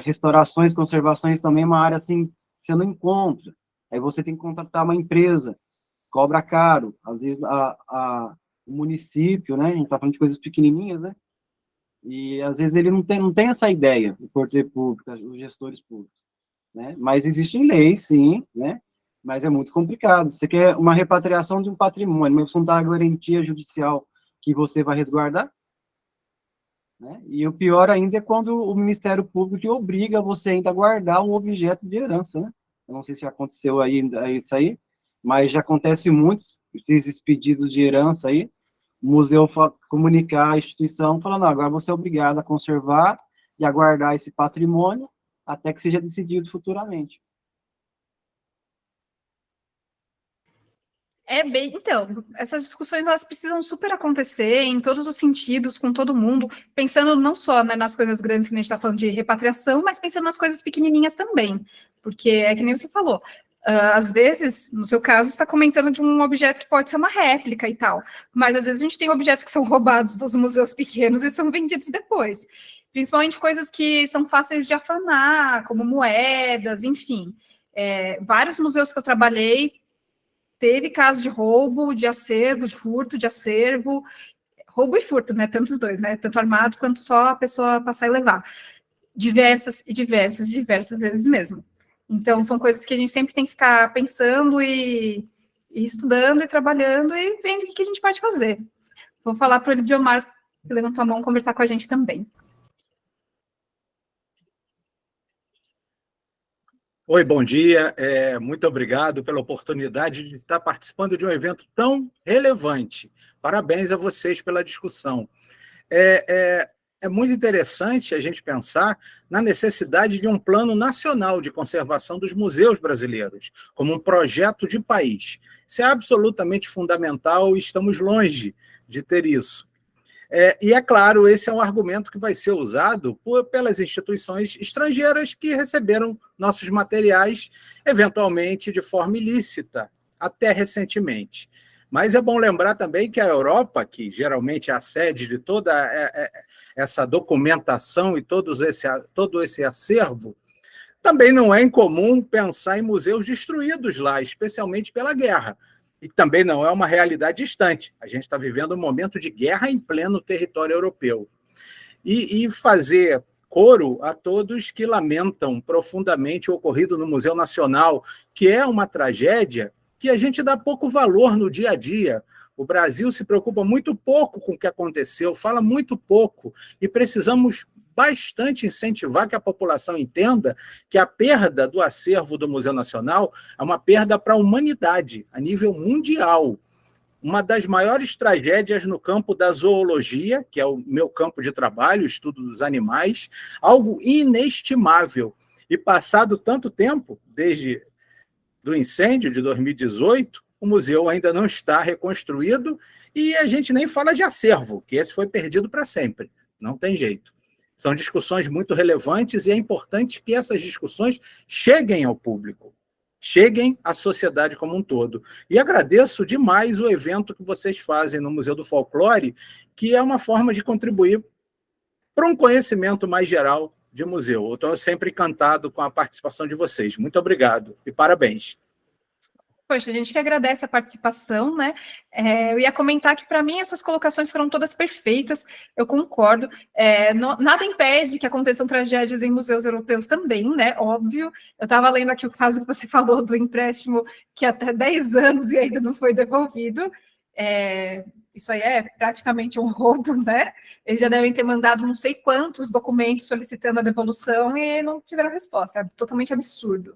Restaurações, conservações também é uma área, assim, que você não encontra. Aí você tem que contratar uma empresa, cobra caro. Às vezes, o município, né? A gente está falando de coisas pequenininhas, né? E, às vezes, ele não tem essa ideia, o poder público, os gestores públicos, né? Mas existem leis, sim, né? Mas é muito complicado. Você quer uma repatriação de um patrimônio, mas você não dá a garantia judicial que você vai resguardar, né? E o pior ainda é quando o Ministério Público te obriga você ainda a guardar um objeto de herança, né? Eu não sei se já aconteceu aí isso aí, mas já acontece muito, esses pedidos de herança aí, o museu comunicar à instituição falando, não, agora você é obrigado a conservar e a guardar esse patrimônio até que seja decidido futuramente. Então, essas discussões elas precisam super acontecer em todos os sentidos, com todo mundo, pensando não só, né, nas coisas grandes que a gente está falando de repatriação, mas pensando nas coisas pequenininhas também, porque é que nem você falou, às vezes, no seu caso, você está comentando de um objeto que pode ser uma réplica e tal, mas às vezes a gente tem objetos que são roubados dos museus pequenos e são vendidos depois, principalmente coisas que são fáceis de afanar, como moedas, enfim. Vários museus que eu trabalhei teve casos de roubo, de acervo, de furto, de acervo, roubo e furto, né? Tanto os dois, né? Tanto armado quanto só a pessoa passar e levar. Diversas vezes mesmo. Então, são coisas que a gente sempre tem que ficar pensando e estudando e trabalhando e vendo o que a gente pode fazer. Vou falar para o Eliomar, que levantou a mão, conversar com a gente também. Oi, bom dia. Muito obrigado pela oportunidade de estar participando de um evento tão relevante. Parabéns a vocês pela discussão. É muito interessante a gente pensar na necessidade de um plano nacional de conservação dos museus brasileiros, como um projeto de país. Isso é absolutamente fundamental e estamos longe de ter isso. E, é claro, esse é um argumento que vai ser usado pelas instituições estrangeiras que receberam nossos materiais, eventualmente de forma ilícita, até recentemente. Mas é bom lembrar também que a Europa, que geralmente é a sede de toda essa documentação e todo esse acervo, também não é incomum pensar em museus destruídos lá, especialmente pela guerra. E também não é uma realidade distante. A gente está vivendo um momento de guerra em pleno território europeu. E fazer coro a todos que lamentam profundamente o ocorrido no Museu Nacional, que é uma tragédia que a gente dá pouco valor no dia a dia. O Brasil se preocupa muito pouco com o que aconteceu, fala muito pouco, e precisamos bastante incentivar que a população entenda que a perda do acervo do Museu Nacional é uma perda para a humanidade, a nível mundial. Uma das maiores tragédias no campo da zoologia, que é o meu campo de trabalho, estudo dos animais, algo inestimável. E passado tanto tempo, desde do incêndio de 2018, o museu ainda não está reconstruído e a gente nem fala de acervo, que esse foi perdido para sempre. Não tem jeito. São discussões muito relevantes e é importante que essas discussões cheguem ao público, cheguem à sociedade como um todo. E agradeço demais o evento que vocês fazem no Museu do Folclore, que é uma forma de contribuir para um conhecimento mais geral de museu. Eu estou sempre encantado com a participação de vocês. Muito obrigado e parabéns. Poxa, a gente que agradece a participação, né? Eu ia comentar que, para mim, as suas colocações foram todas perfeitas, eu concordo. Nada impede que aconteçam tragédias em museus europeus também, né? Óbvio. Eu estava lendo aqui o caso que você falou do empréstimo que até 10 anos e ainda não foi devolvido. Isso aí é praticamente um roubo, né? Eles já devem ter mandado não sei quantos documentos solicitando a devolução e não tiveram resposta. É totalmente absurdo.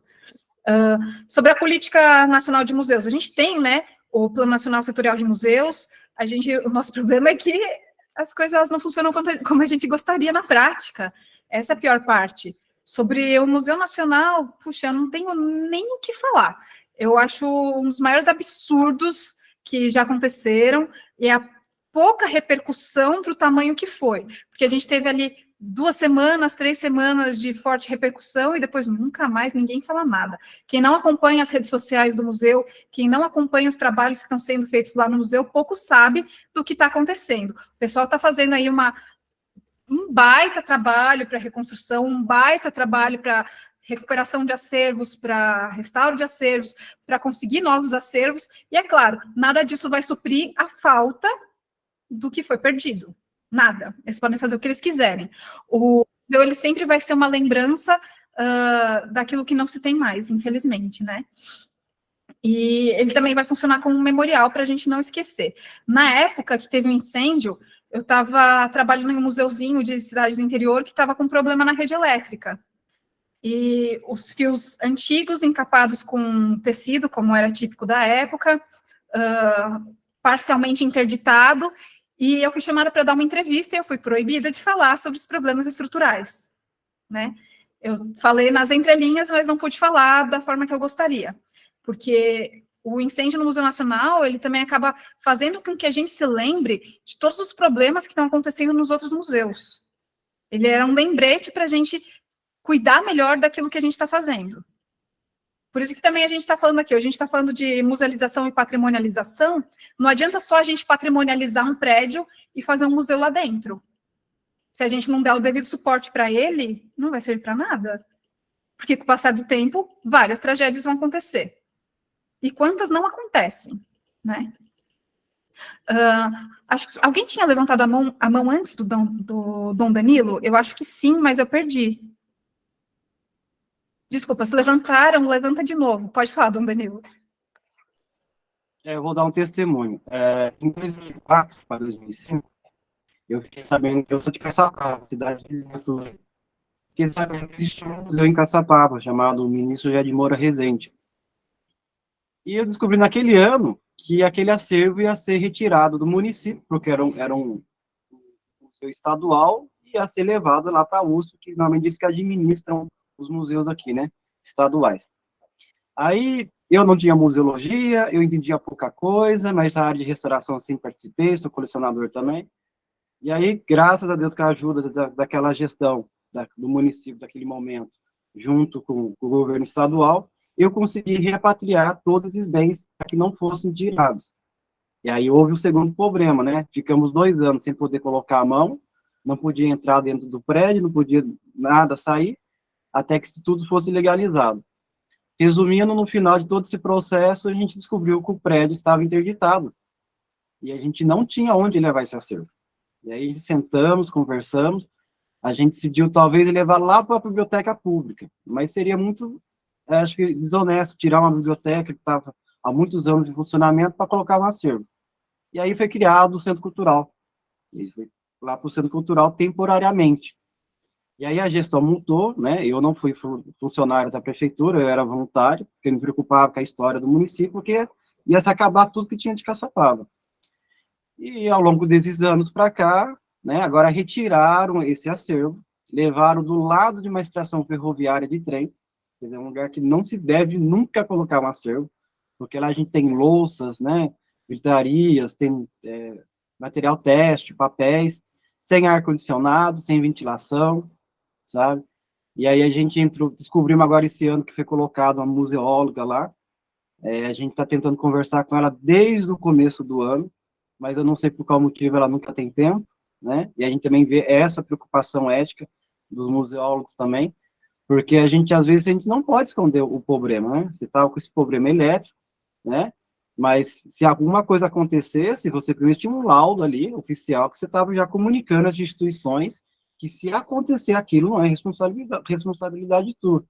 Sobre a Política Nacional de Museus, a gente tem, né, o Plano Nacional Setorial de Museus. O nosso problema é que as coisas não funcionam como a gente gostaria na prática. Essa é a pior parte. Sobre o Museu Nacional, puxa, eu não tenho nem o que falar. Eu acho um dos maiores absurdos que já aconteceram, e a pouca repercussão para o tamanho que foi, porque a gente teve ali 2 semanas, 3 semanas de forte repercussão e depois nunca mais ninguém fala nada. Quem não acompanha as redes sociais do museu, quem não acompanha os trabalhos que estão sendo feitos lá no museu, pouco sabe do que está acontecendo. O pessoal está fazendo aí um baita trabalho para reconstrução, um baita trabalho para recuperação de acervos, para restauro de acervos, para conseguir novos acervos, e é claro, nada disso vai suprir a falta do que foi perdido. Nada. Eles podem fazer o que eles quiserem. O museu, ele sempre vai ser uma lembrança daquilo que não se tem mais, infelizmente, né? E ele também vai funcionar como um memorial para a gente não esquecer. Na época que teve um incêndio, eu estava trabalhando em um museuzinho de cidade do interior que estava com problema na rede elétrica. E os fios antigos, encapados com tecido, como era típico da época, parcialmente interditado, e eu fui chamada para dar uma entrevista e eu fui proibida de falar sobre os problemas estruturais, né? Eu falei nas entrelinhas, mas não pude falar da forma que eu gostaria, porque o incêndio no Museu Nacional, ele também acaba fazendo com que a gente se lembre de todos os problemas que estão acontecendo nos outros museus. Ele era um lembrete para a gente cuidar melhor daquilo que a gente está fazendo. Por isso que também a gente está falando aqui, a gente está falando de musealização e patrimonialização, não adianta só a gente patrimonializar um prédio e fazer um museu lá dentro. Se a gente não der o devido suporte para ele, não vai servir para nada. Porque com o passar do tempo, várias tragédias vão acontecer. E quantas não acontecem, né? Acho que alguém tinha levantado a mão antes do Dom Danilo? Eu acho que sim, mas eu perdi. Desculpa, se levantaram, levanta de novo. Pode falar, Dom Danilo. Eu vou dar um testemunho. Em 2004 para 2005, eu fiquei sabendo, eu sou de Caçapava, cidade vizinha sua. Fiquei sabendo que existia um museu em Caçapava, chamado Ministro José de Moura Rezende. E eu descobri naquele ano que aquele acervo ia ser retirado do município, porque era um museu estadual, e ia ser levado lá para a USP, que normalmente diz que administram os museus aqui, né, estaduais. Aí, eu não tinha museologia, eu entendia pouca coisa, mas a área de restauração eu sempre participei, sou colecionador também. E aí, graças a Deus, com a ajuda daquela gestão do município daquele momento, junto com o governo estadual, eu consegui repatriar todos esses bens para que não fossem tirados. E aí houve o segundo problema, né? Ficamos 2 anos sem poder colocar a mão, não podia entrar dentro do prédio, não podia nada sair, até que isso tudo fosse legalizado. Resumindo, no final de todo esse processo, a gente descobriu que o prédio estava interditado. E a gente não tinha onde levar esse acervo. E aí sentamos, conversamos, a gente decidiu talvez levar lá para a biblioteca pública, mas seria muito, acho que desonesto tirar uma biblioteca que estava há muitos anos em funcionamento para colocar um acervo. E aí foi criado o Centro Cultural. E foi lá para o Centro Cultural temporariamente. E aí a gestão mudou, né? Eu não fui funcionário da prefeitura, eu era voluntário, porque eu me preocupava com a história do município, porque ia se acabar tudo que tinha de Caçapava. E ao longo desses anos para cá, né, agora retiraram esse acervo, levaram do lado de uma estação ferroviária de trem, quer dizer, um lugar que não se deve nunca colocar um acervo, porque lá a gente tem louças, né, vitrarias, tem material teste, papéis, sem ar-condicionado, sem ventilação, sabe? E aí a gente descobrimos agora esse ano que foi colocado uma museóloga lá. A gente está tentando conversar com ela desde o começo do ano, mas eu não sei por qual motivo ela nunca tem tempo, né? E a gente também vê essa preocupação ética dos museólogos também, porque às vezes a gente não pode esconder o problema, né? Você está com esse problema elétrico, né? Mas se alguma coisa acontecesse, você primeiro tinha um laudo ali, oficial, que você estava já comunicando às instituições que se acontecer aquilo, não é responsabilidade de tudo.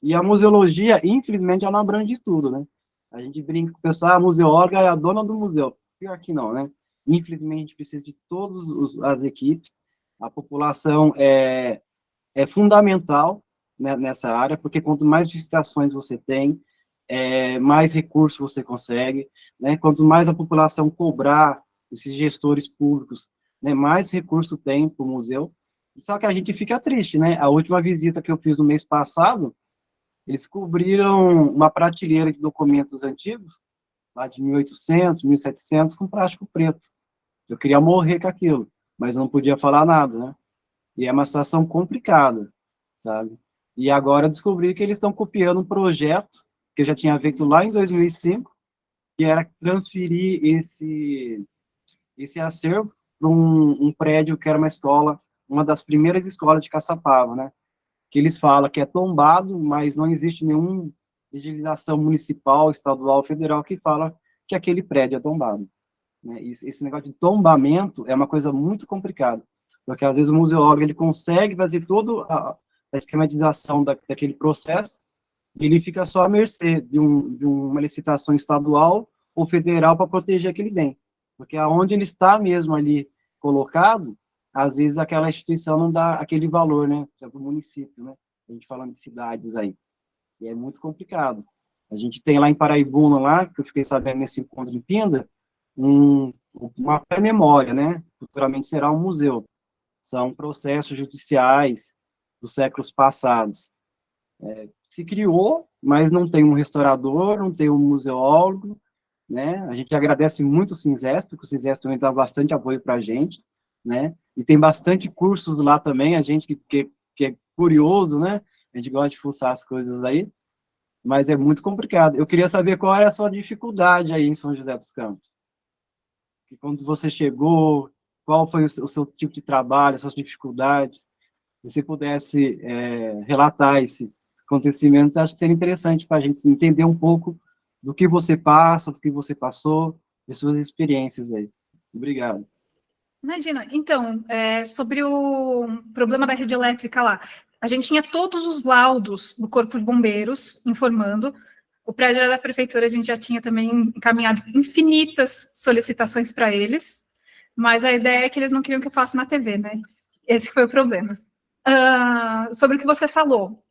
E a museologia, infelizmente, ela não abrange tudo, né? A gente brinca com o pessoal, a museóloga é a dona do museu. Pior que não, né? Infelizmente, a gente precisa de todas as equipes. A população é fundamental, né, nessa área, porque quanto mais licitações você tem, mais recursos você consegue, né? Quanto mais a população cobrar esses gestores públicos, né, mais recurso tem para o museu. Só que a gente fica triste, né? A última visita que eu fiz no mês passado, eles cobriram uma prateleira de documentos antigos, lá de 1800, 1700, com plástico preto. Eu queria morrer com aquilo, mas não podia falar nada, né? E é uma situação complicada, sabe? E agora descobri que eles estão copiando um projeto que eu já tinha feito lá em 2005, que era transferir esse acervo para um prédio que era uma escola, uma das primeiras escolas de Caçapava, né? Que eles falam que é tombado, mas não existe nenhuma legislação municipal, estadual, federal que fala que aquele prédio é tombado, né? Esse negócio de tombamento é uma coisa muito complicada, porque às vezes o museólogo ele consegue fazer toda a esquematização daquele processo, e ele fica só à mercê de uma licitação estadual ou federal para proteger aquele bem, porque aonde ele está mesmo ali colocado, às vezes aquela instituição não dá aquele valor, né, para o município, né, a gente falando de cidades aí, e é muito complicado. A gente tem lá em Paraibuna, lá, que eu fiquei sabendo nesse encontro em Pinda, uma pré-memória, né, futuramente será um museu, são processos judiciais dos séculos passados. Se criou, mas não tem um restaurador, não tem um museólogo, né, a gente agradece muito o Cinzesp, porque o Cinzesp também dá bastante apoio para a gente, né, e tem bastante cursos lá também, a gente que é curioso, né, a gente gosta de fuçar as coisas aí, mas é muito complicado. Eu queria saber qual era a sua dificuldade aí em São José dos Campos. Que quando você chegou, qual foi o seu tipo de trabalho, as suas dificuldades, se você pudesse relatar esse acontecimento, acho que seria interessante para a gente entender um pouco do que você passa, do que você passou, de suas experiências aí. Obrigado. Imagina, então, sobre o problema da rede elétrica lá, a gente tinha todos os laudos do Corpo de Bombeiros informando, o prédio era da prefeitura, a gente já tinha também encaminhado infinitas solicitações para eles, mas a ideia é que eles não queriam que eu falasse na TV, né? Esse foi o problema. Sobre o que você falou,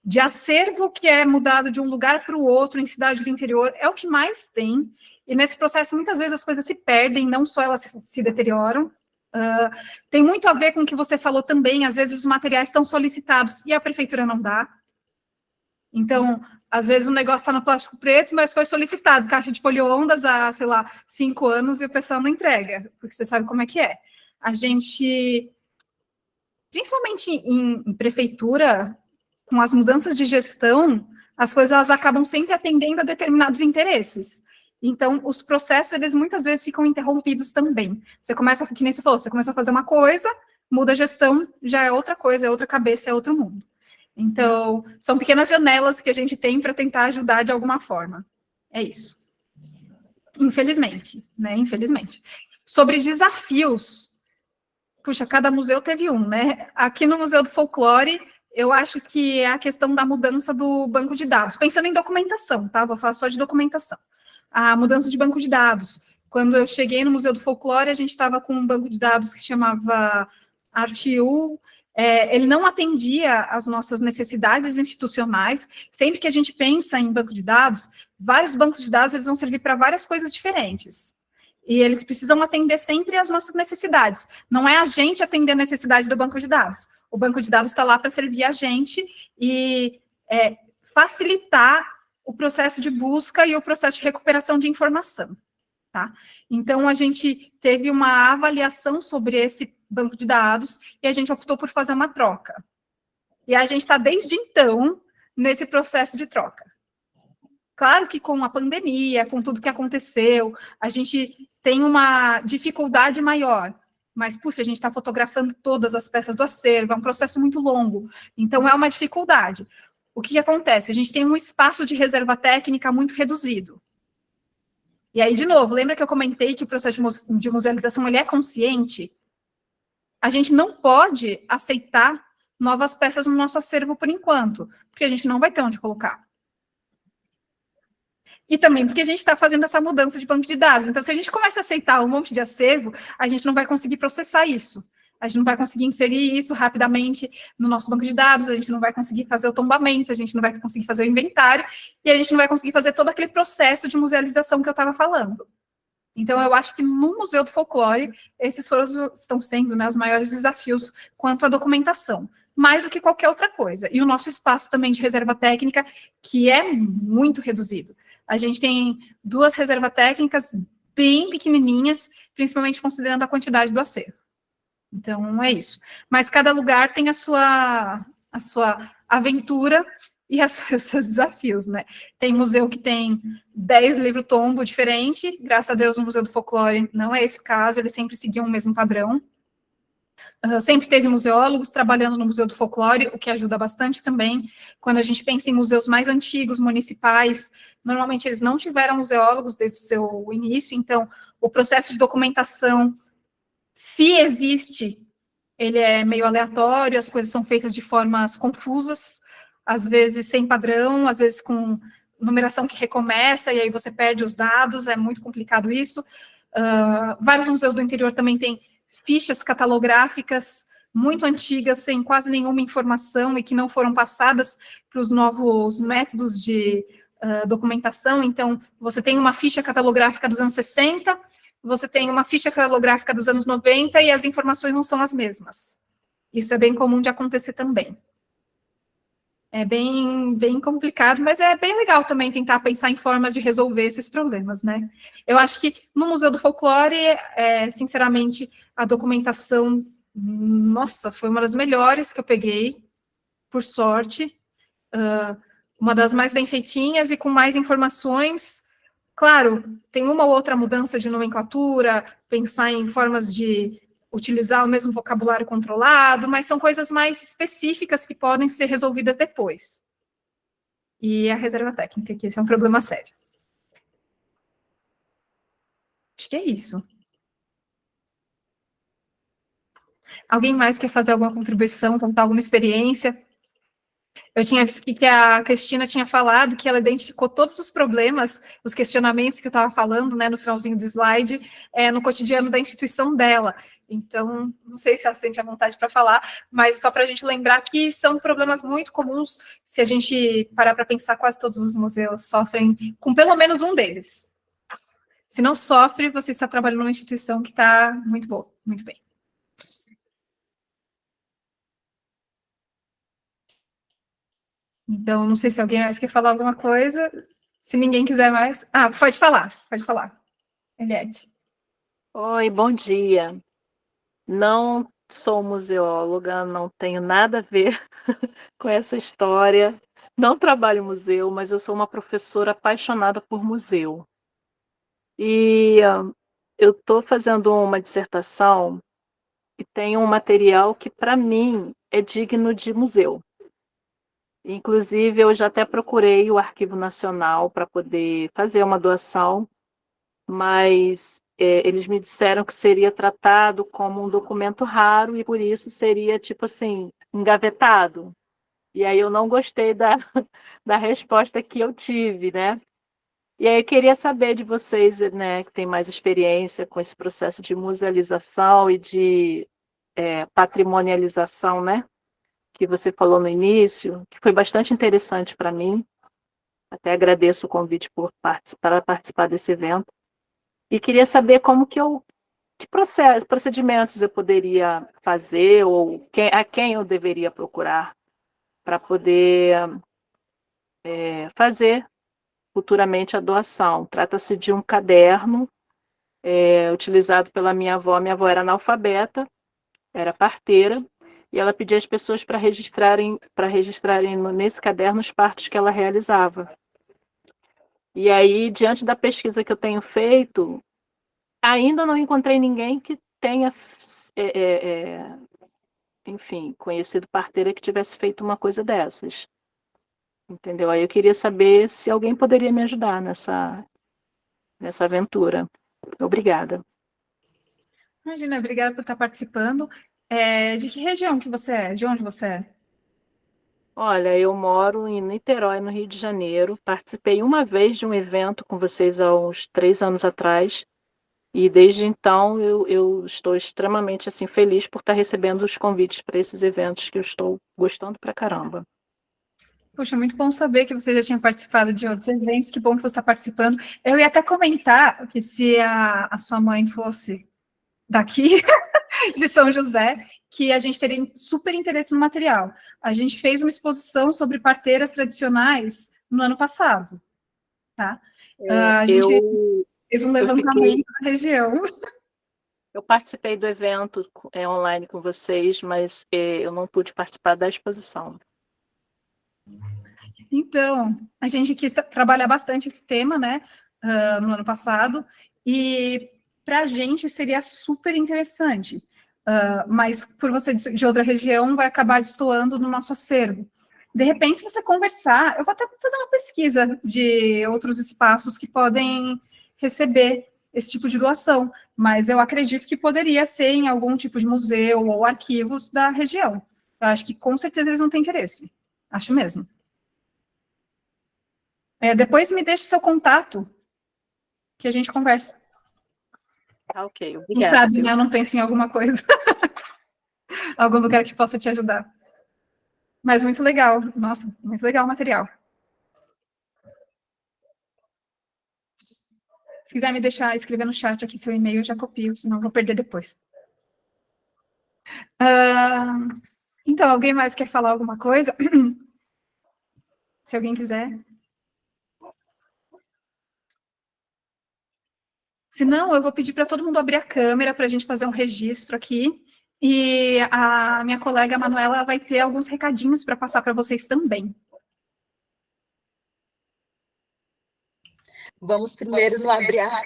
de acervo que é mudado de um lugar para o outro em cidade do interior, é o que mais tem, e nesse processo, muitas vezes, as coisas se perdem, não só elas se deterioram. Tem muito a ver com o que você falou também, às vezes os materiais são solicitados e a prefeitura não dá. Então, às vezes o negócio está no plástico preto, mas foi solicitado caixa de polio-ondas há, sei lá, 5 anos e o pessoal não entrega, porque você sabe como é que é. A gente, principalmente em prefeitura, com as mudanças de gestão, as coisas elas acabam sempre atendendo a determinados interesses. Então, os processos, eles muitas vezes ficam interrompidos também. Você começa, que nem você falou, você começa a fazer uma coisa, muda a gestão, já é outra coisa, é outra cabeça, é outro mundo. Então, são pequenas janelas que a gente tem para tentar ajudar de alguma forma. É isso. Infelizmente, né? Infelizmente. Sobre desafios, puxa, cada museu teve um, né? Aqui no Museu do Folclore, eu acho que é a questão da mudança do banco de dados. Pensando em documentação, tá? Vou falar só de documentação. A mudança de banco de dados. Quando eu cheguei no Museu do Folclore, a gente estava com um banco de dados que chamava ArtU, ele não atendia às nossas necessidades institucionais. Sempre que a gente pensa em banco de dados, vários bancos de dados eles vão servir para várias coisas diferentes. E eles precisam atender sempre às nossas necessidades. Não é a gente atender a necessidade do banco de dados. O banco de dados está lá para servir a gente e facilitar o processo de busca e o processo de recuperação de informação, tá? Então, a gente teve uma avaliação sobre esse banco de dados e a gente optou por fazer uma troca. E a gente está, desde então, nesse processo de troca. Claro que com a pandemia, com tudo que aconteceu, a gente tem uma dificuldade maior, mas, puxa, a gente está fotografando todas as peças do acervo, é um processo muito longo, então é uma dificuldade. O que acontece? A gente tem um espaço de reserva técnica muito reduzido. E aí, de novo, lembra que eu comentei que o processo de musealização ele é consciente? A gente não pode aceitar novas peças no nosso acervo por enquanto, porque a gente não vai ter onde colocar. E também porque a gente está fazendo essa mudança de banco de dados. Então, se a gente começa a aceitar um monte de acervo, a gente não vai conseguir processar isso. A gente não vai conseguir inserir isso rapidamente no nosso banco de dados, a gente não vai conseguir fazer o tombamento, a gente não vai conseguir fazer o inventário, e a gente não vai conseguir fazer todo aquele processo de musealização que eu estava falando. Então, eu acho que no Museu do Folclore, esses estão sendo, né, os maiores desafios quanto à documentação, mais do que qualquer outra coisa. E o nosso espaço também de reserva técnica, que é muito reduzido. A gente tem 2 reservas técnicas bem pequenininhas, principalmente considerando a quantidade do acervo. Então, é isso. Mas cada lugar tem a sua aventura e os seus desafios, né? Tem museu que tem 10 livros tombo diferente, graças a Deus no Museu do Folclore não é esse o caso, eles sempre seguiam o mesmo padrão. Sempre teve museólogos trabalhando no Museu do Folclore, o que ajuda bastante também. Quando a gente pensa em museus mais antigos, municipais, normalmente eles não tiveram museólogos desde o seu início, então o processo de documentação, se existe, ele é meio aleatório, as coisas são feitas de formas confusas, às vezes sem padrão, às vezes com numeração que recomeça, e aí você perde os dados, é muito complicado isso. Vários museus do interior também têm fichas catalográficas muito antigas, sem quase nenhuma informação e que não foram passadas para os novos métodos de documentação. Então, você tem uma ficha catalográfica dos anos 60, você tem uma ficha catalográfica dos anos 90 e as informações não são as mesmas. Isso é bem comum de acontecer também. É bem complicado, mas é bem legal também tentar pensar em formas de resolver esses problemas, né? Eu acho que no Museu do Folclore, sinceramente, a documentação, nossa, foi uma das melhores que eu peguei, por sorte, uma das mais bem feitinhas e com mais informações. Claro, tem uma ou outra mudança de nomenclatura, pensar em formas de utilizar o mesmo vocabulário controlado, mas são coisas mais específicas que podem ser resolvidas depois. E a reserva técnica, que esse é um problema sério. Acho que é isso. Alguém mais quer fazer alguma contribuição, contar alguma experiência? Eu tinha visto que a Cristina tinha falado que ela identificou todos os problemas, os questionamentos que eu estava falando, né, no finalzinho do slide, no cotidiano da instituição dela. Então, não sei se ela sente a vontade para falar, mas só para a gente lembrar que são problemas muito comuns, se a gente parar para pensar, quase todos os museus sofrem com pelo menos um deles. Se não sofre, você está trabalhando numa instituição que está muito boa, muito bem. Então, não sei se alguém mais quer falar alguma coisa. Se ninguém quiser mais... pode falar, Eliette. Oi, bom dia. Não sou museóloga, não tenho nada a ver com essa história. Não trabalho em museu, mas eu sou uma professora apaixonada por museu. E eu estou fazendo uma dissertação e tem um material que, para mim, é digno de museu. Inclusive, eu já até procurei o Arquivo Nacional para poder fazer uma doação, mas eles me disseram que seria tratado como um documento raro e por isso seria, tipo assim, engavetado. E aí eu não gostei da resposta que eu tive, né? E aí eu queria saber de vocês, né, que tem mais experiência com esse processo de musealização e de patrimonialização, né? Que você falou no início, que foi bastante interessante para mim. Até agradeço o convite para participar desse evento. E queria saber como que procedimentos eu poderia fazer, ou a quem eu deveria procurar para poder fazer futuramente a doação. Trata-se de um caderno utilizado pela minha avó. Minha avó era analfabeta, era parteira, e ela pedia às pessoas para registrarem nesse caderno os partos que ela realizava. E aí, diante da pesquisa que eu tenho feito, ainda não encontrei ninguém que tenha, enfim, conhecido parteira que tivesse feito uma coisa dessas. Entendeu? Aí eu queria saber se alguém poderia me ajudar nessa aventura. Obrigada. Imagina, obrigada por estar participando. De que região que você é? De onde você é? Olha, eu moro em Niterói, no Rio de Janeiro. Participei uma vez de um evento com vocês há uns 3 anos atrás. E desde então eu estou extremamente assim, feliz por estar recebendo os convites para esses eventos que eu estou gostando pra caramba. Poxa, muito bom saber que você já tinha participado de outros eventos, que bom que você está participando. Eu ia até comentar que se a sua mãe fosse daqui, de São José, que a gente teria super interesse no material. A gente fez uma exposição sobre parteiras tradicionais no ano passado, tá? A gente fez um levantamento da região. Eu participei do evento online com vocês, mas eu não pude participar da exposição. Então, a gente quis trabalhar bastante esse tema, né, no ano passado, e para a gente seria super interessante, mas por você de outra região, vai acabar destoando no nosso acervo. De repente, se você conversar, eu vou até fazer uma pesquisa de outros espaços que podem receber esse tipo de doação, mas eu acredito que poderia ser em algum tipo de museu ou arquivos da região. Eu acho que com certeza eles vão ter interesse, acho mesmo. Depois me deixe seu contato, que a gente conversa. Tá, ok, obrigada. Quem sabe, né, eu não penso em alguma coisa. Algum lugar que possa te ajudar. Mas muito legal. Nossa, muito legal o material. Se quiser me deixar escrever no chat aqui seu e-mail, eu já copio, senão eu vou perder depois. Então, alguém mais quer falar alguma coisa? Se alguém quiser. Se não, eu vou pedir para todo mundo abrir a câmera para a gente fazer um registro aqui. E a minha colega Manuela vai ter alguns recadinhos para passar para vocês também. Vamos primeiro no abrir a...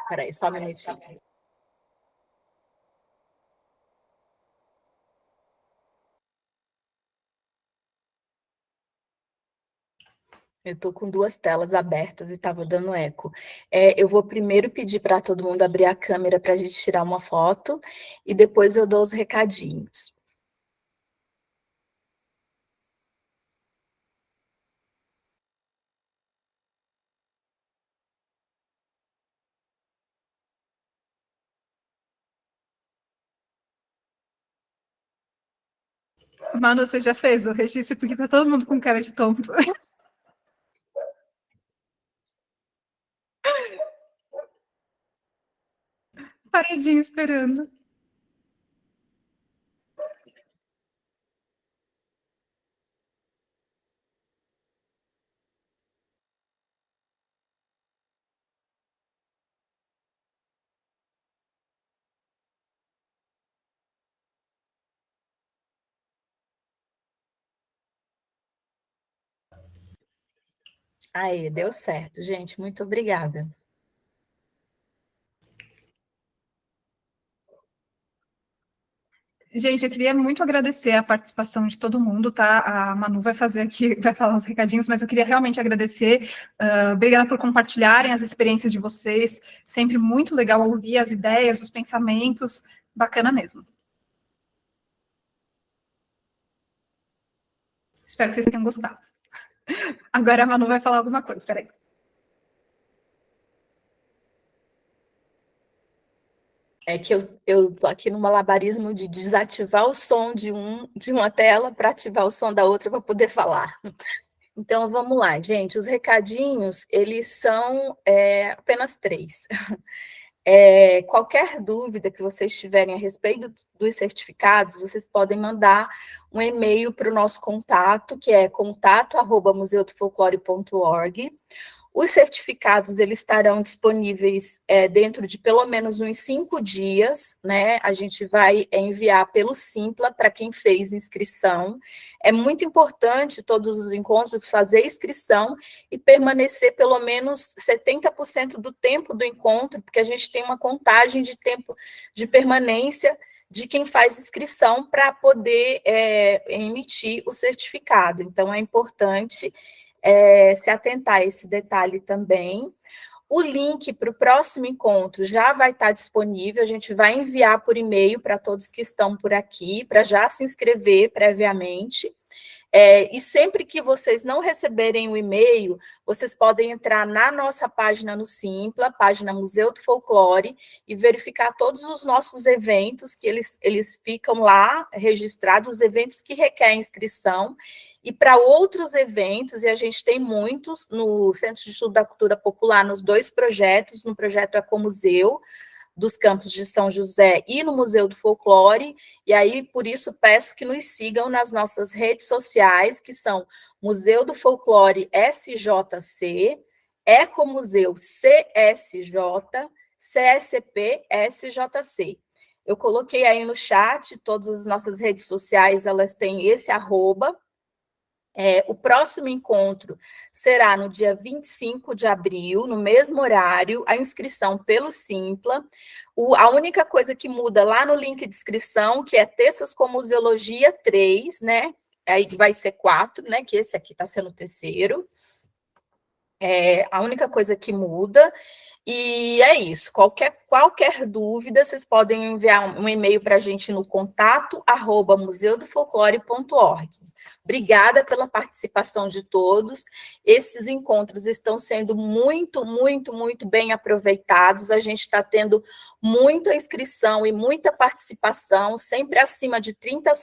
Peraí, só um minutinho. Eu estou com 2 telas abertas e estava dando eco. Eu vou primeiro pedir para todo mundo abrir a câmera para a gente tirar uma foto e depois eu dou os recadinhos. Manu, você já fez o registro? Porque tá todo mundo com cara de tonto. Paredinho esperando. Aí, deu certo, gente. Muito obrigada. Gente, eu queria muito agradecer a participação de todo mundo, tá? A Manu vai fazer aqui, vai falar os recadinhos, mas eu queria realmente agradecer. Obrigada por compartilharem as experiências de vocês. Sempre muito legal ouvir as ideias, os pensamentos. Bacana mesmo. Espero que vocês tenham gostado. Agora a Manu vai falar alguma coisa, espera aí. É que eu tô aqui no malabarismo de desativar o som de uma tela para ativar o som da outra para poder falar. Então, vamos lá, gente. Os recadinhos, eles são apenas 3. Qualquer dúvida que vocês tiverem a respeito dos certificados, vocês podem mandar um e-mail para o nosso contato, que é contato@museudofolclore.org, Os certificados, eles estarão disponíveis dentro de pelo menos uns 5 dias, né? A gente vai enviar pelo Simpla para quem fez inscrição. É muito importante, todos os encontros, fazer inscrição e permanecer pelo menos 70% do tempo do encontro, porque a gente tem uma contagem de tempo de permanência de quem faz inscrição para poder emitir o certificado. Então, é importante se atentar a esse detalhe também. O link para o próximo encontro já vai estar disponível, a gente vai enviar por e-mail para todos que estão por aqui, para já se inscrever previamente. E sempre que vocês não receberem o e-mail, vocês podem entrar na nossa página no Simpla, página Museu do Folclore, e verificar todos os nossos eventos, que eles ficam lá registrados, os eventos que requerem inscrição, e para outros eventos, e a gente tem muitos no Centro de Estudo da Cultura Popular, nos 2 projetos, no projeto Ecomuseu, dos campos de São José e no Museu do Folclore, e aí, por isso, peço que nos sigam nas nossas redes sociais, que são Museu do Folclore SJC, Ecomuseu CSJ, CSP SJC. Eu coloquei aí no chat, todas as nossas redes sociais, elas têm esse arroba. O próximo encontro será no dia 25 de abril, no mesmo horário, a inscrição pelo Simpla. A única coisa que muda lá no link de inscrição, que é Terças com Museologia 3, né? Aí vai ser 4, né? Que esse aqui está sendo o 3º. A única coisa que muda. E é isso. Qualquer dúvida, vocês podem enviar um e-mail para a gente no contato@museudofolclore.org. Obrigada pela participação de todos. Esses encontros estão sendo muito, muito, muito bem aproveitados. A gente está tendo muita inscrição e muita participação, sempre acima de 30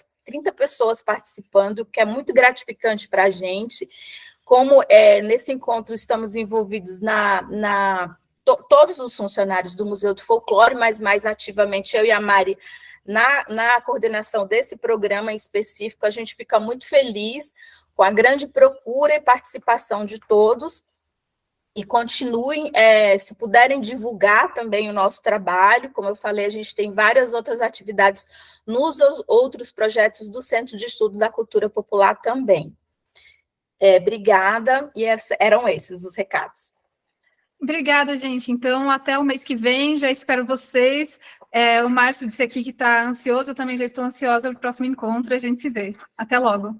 pessoas participando, o que é muito gratificante para a gente. Como nesse encontro estamos envolvidos todos os funcionários do Museu do Folclore, mas mais ativamente eu e a Mari, na coordenação desse programa em específico, a gente fica muito feliz com a grande procura e participação de todos, e continuem, se puderem divulgar também o nosso trabalho. Como eu falei, a gente tem várias outras atividades nos outros projetos do Centro de Estudo da Cultura Popular também. Obrigada, e eram esses os recados. Obrigada, gente. Então, até o mês que vem, já espero vocês. O Márcio disse aqui que está ansioso, eu também já estou ansiosa para o próximo encontro, a gente se vê. Até logo.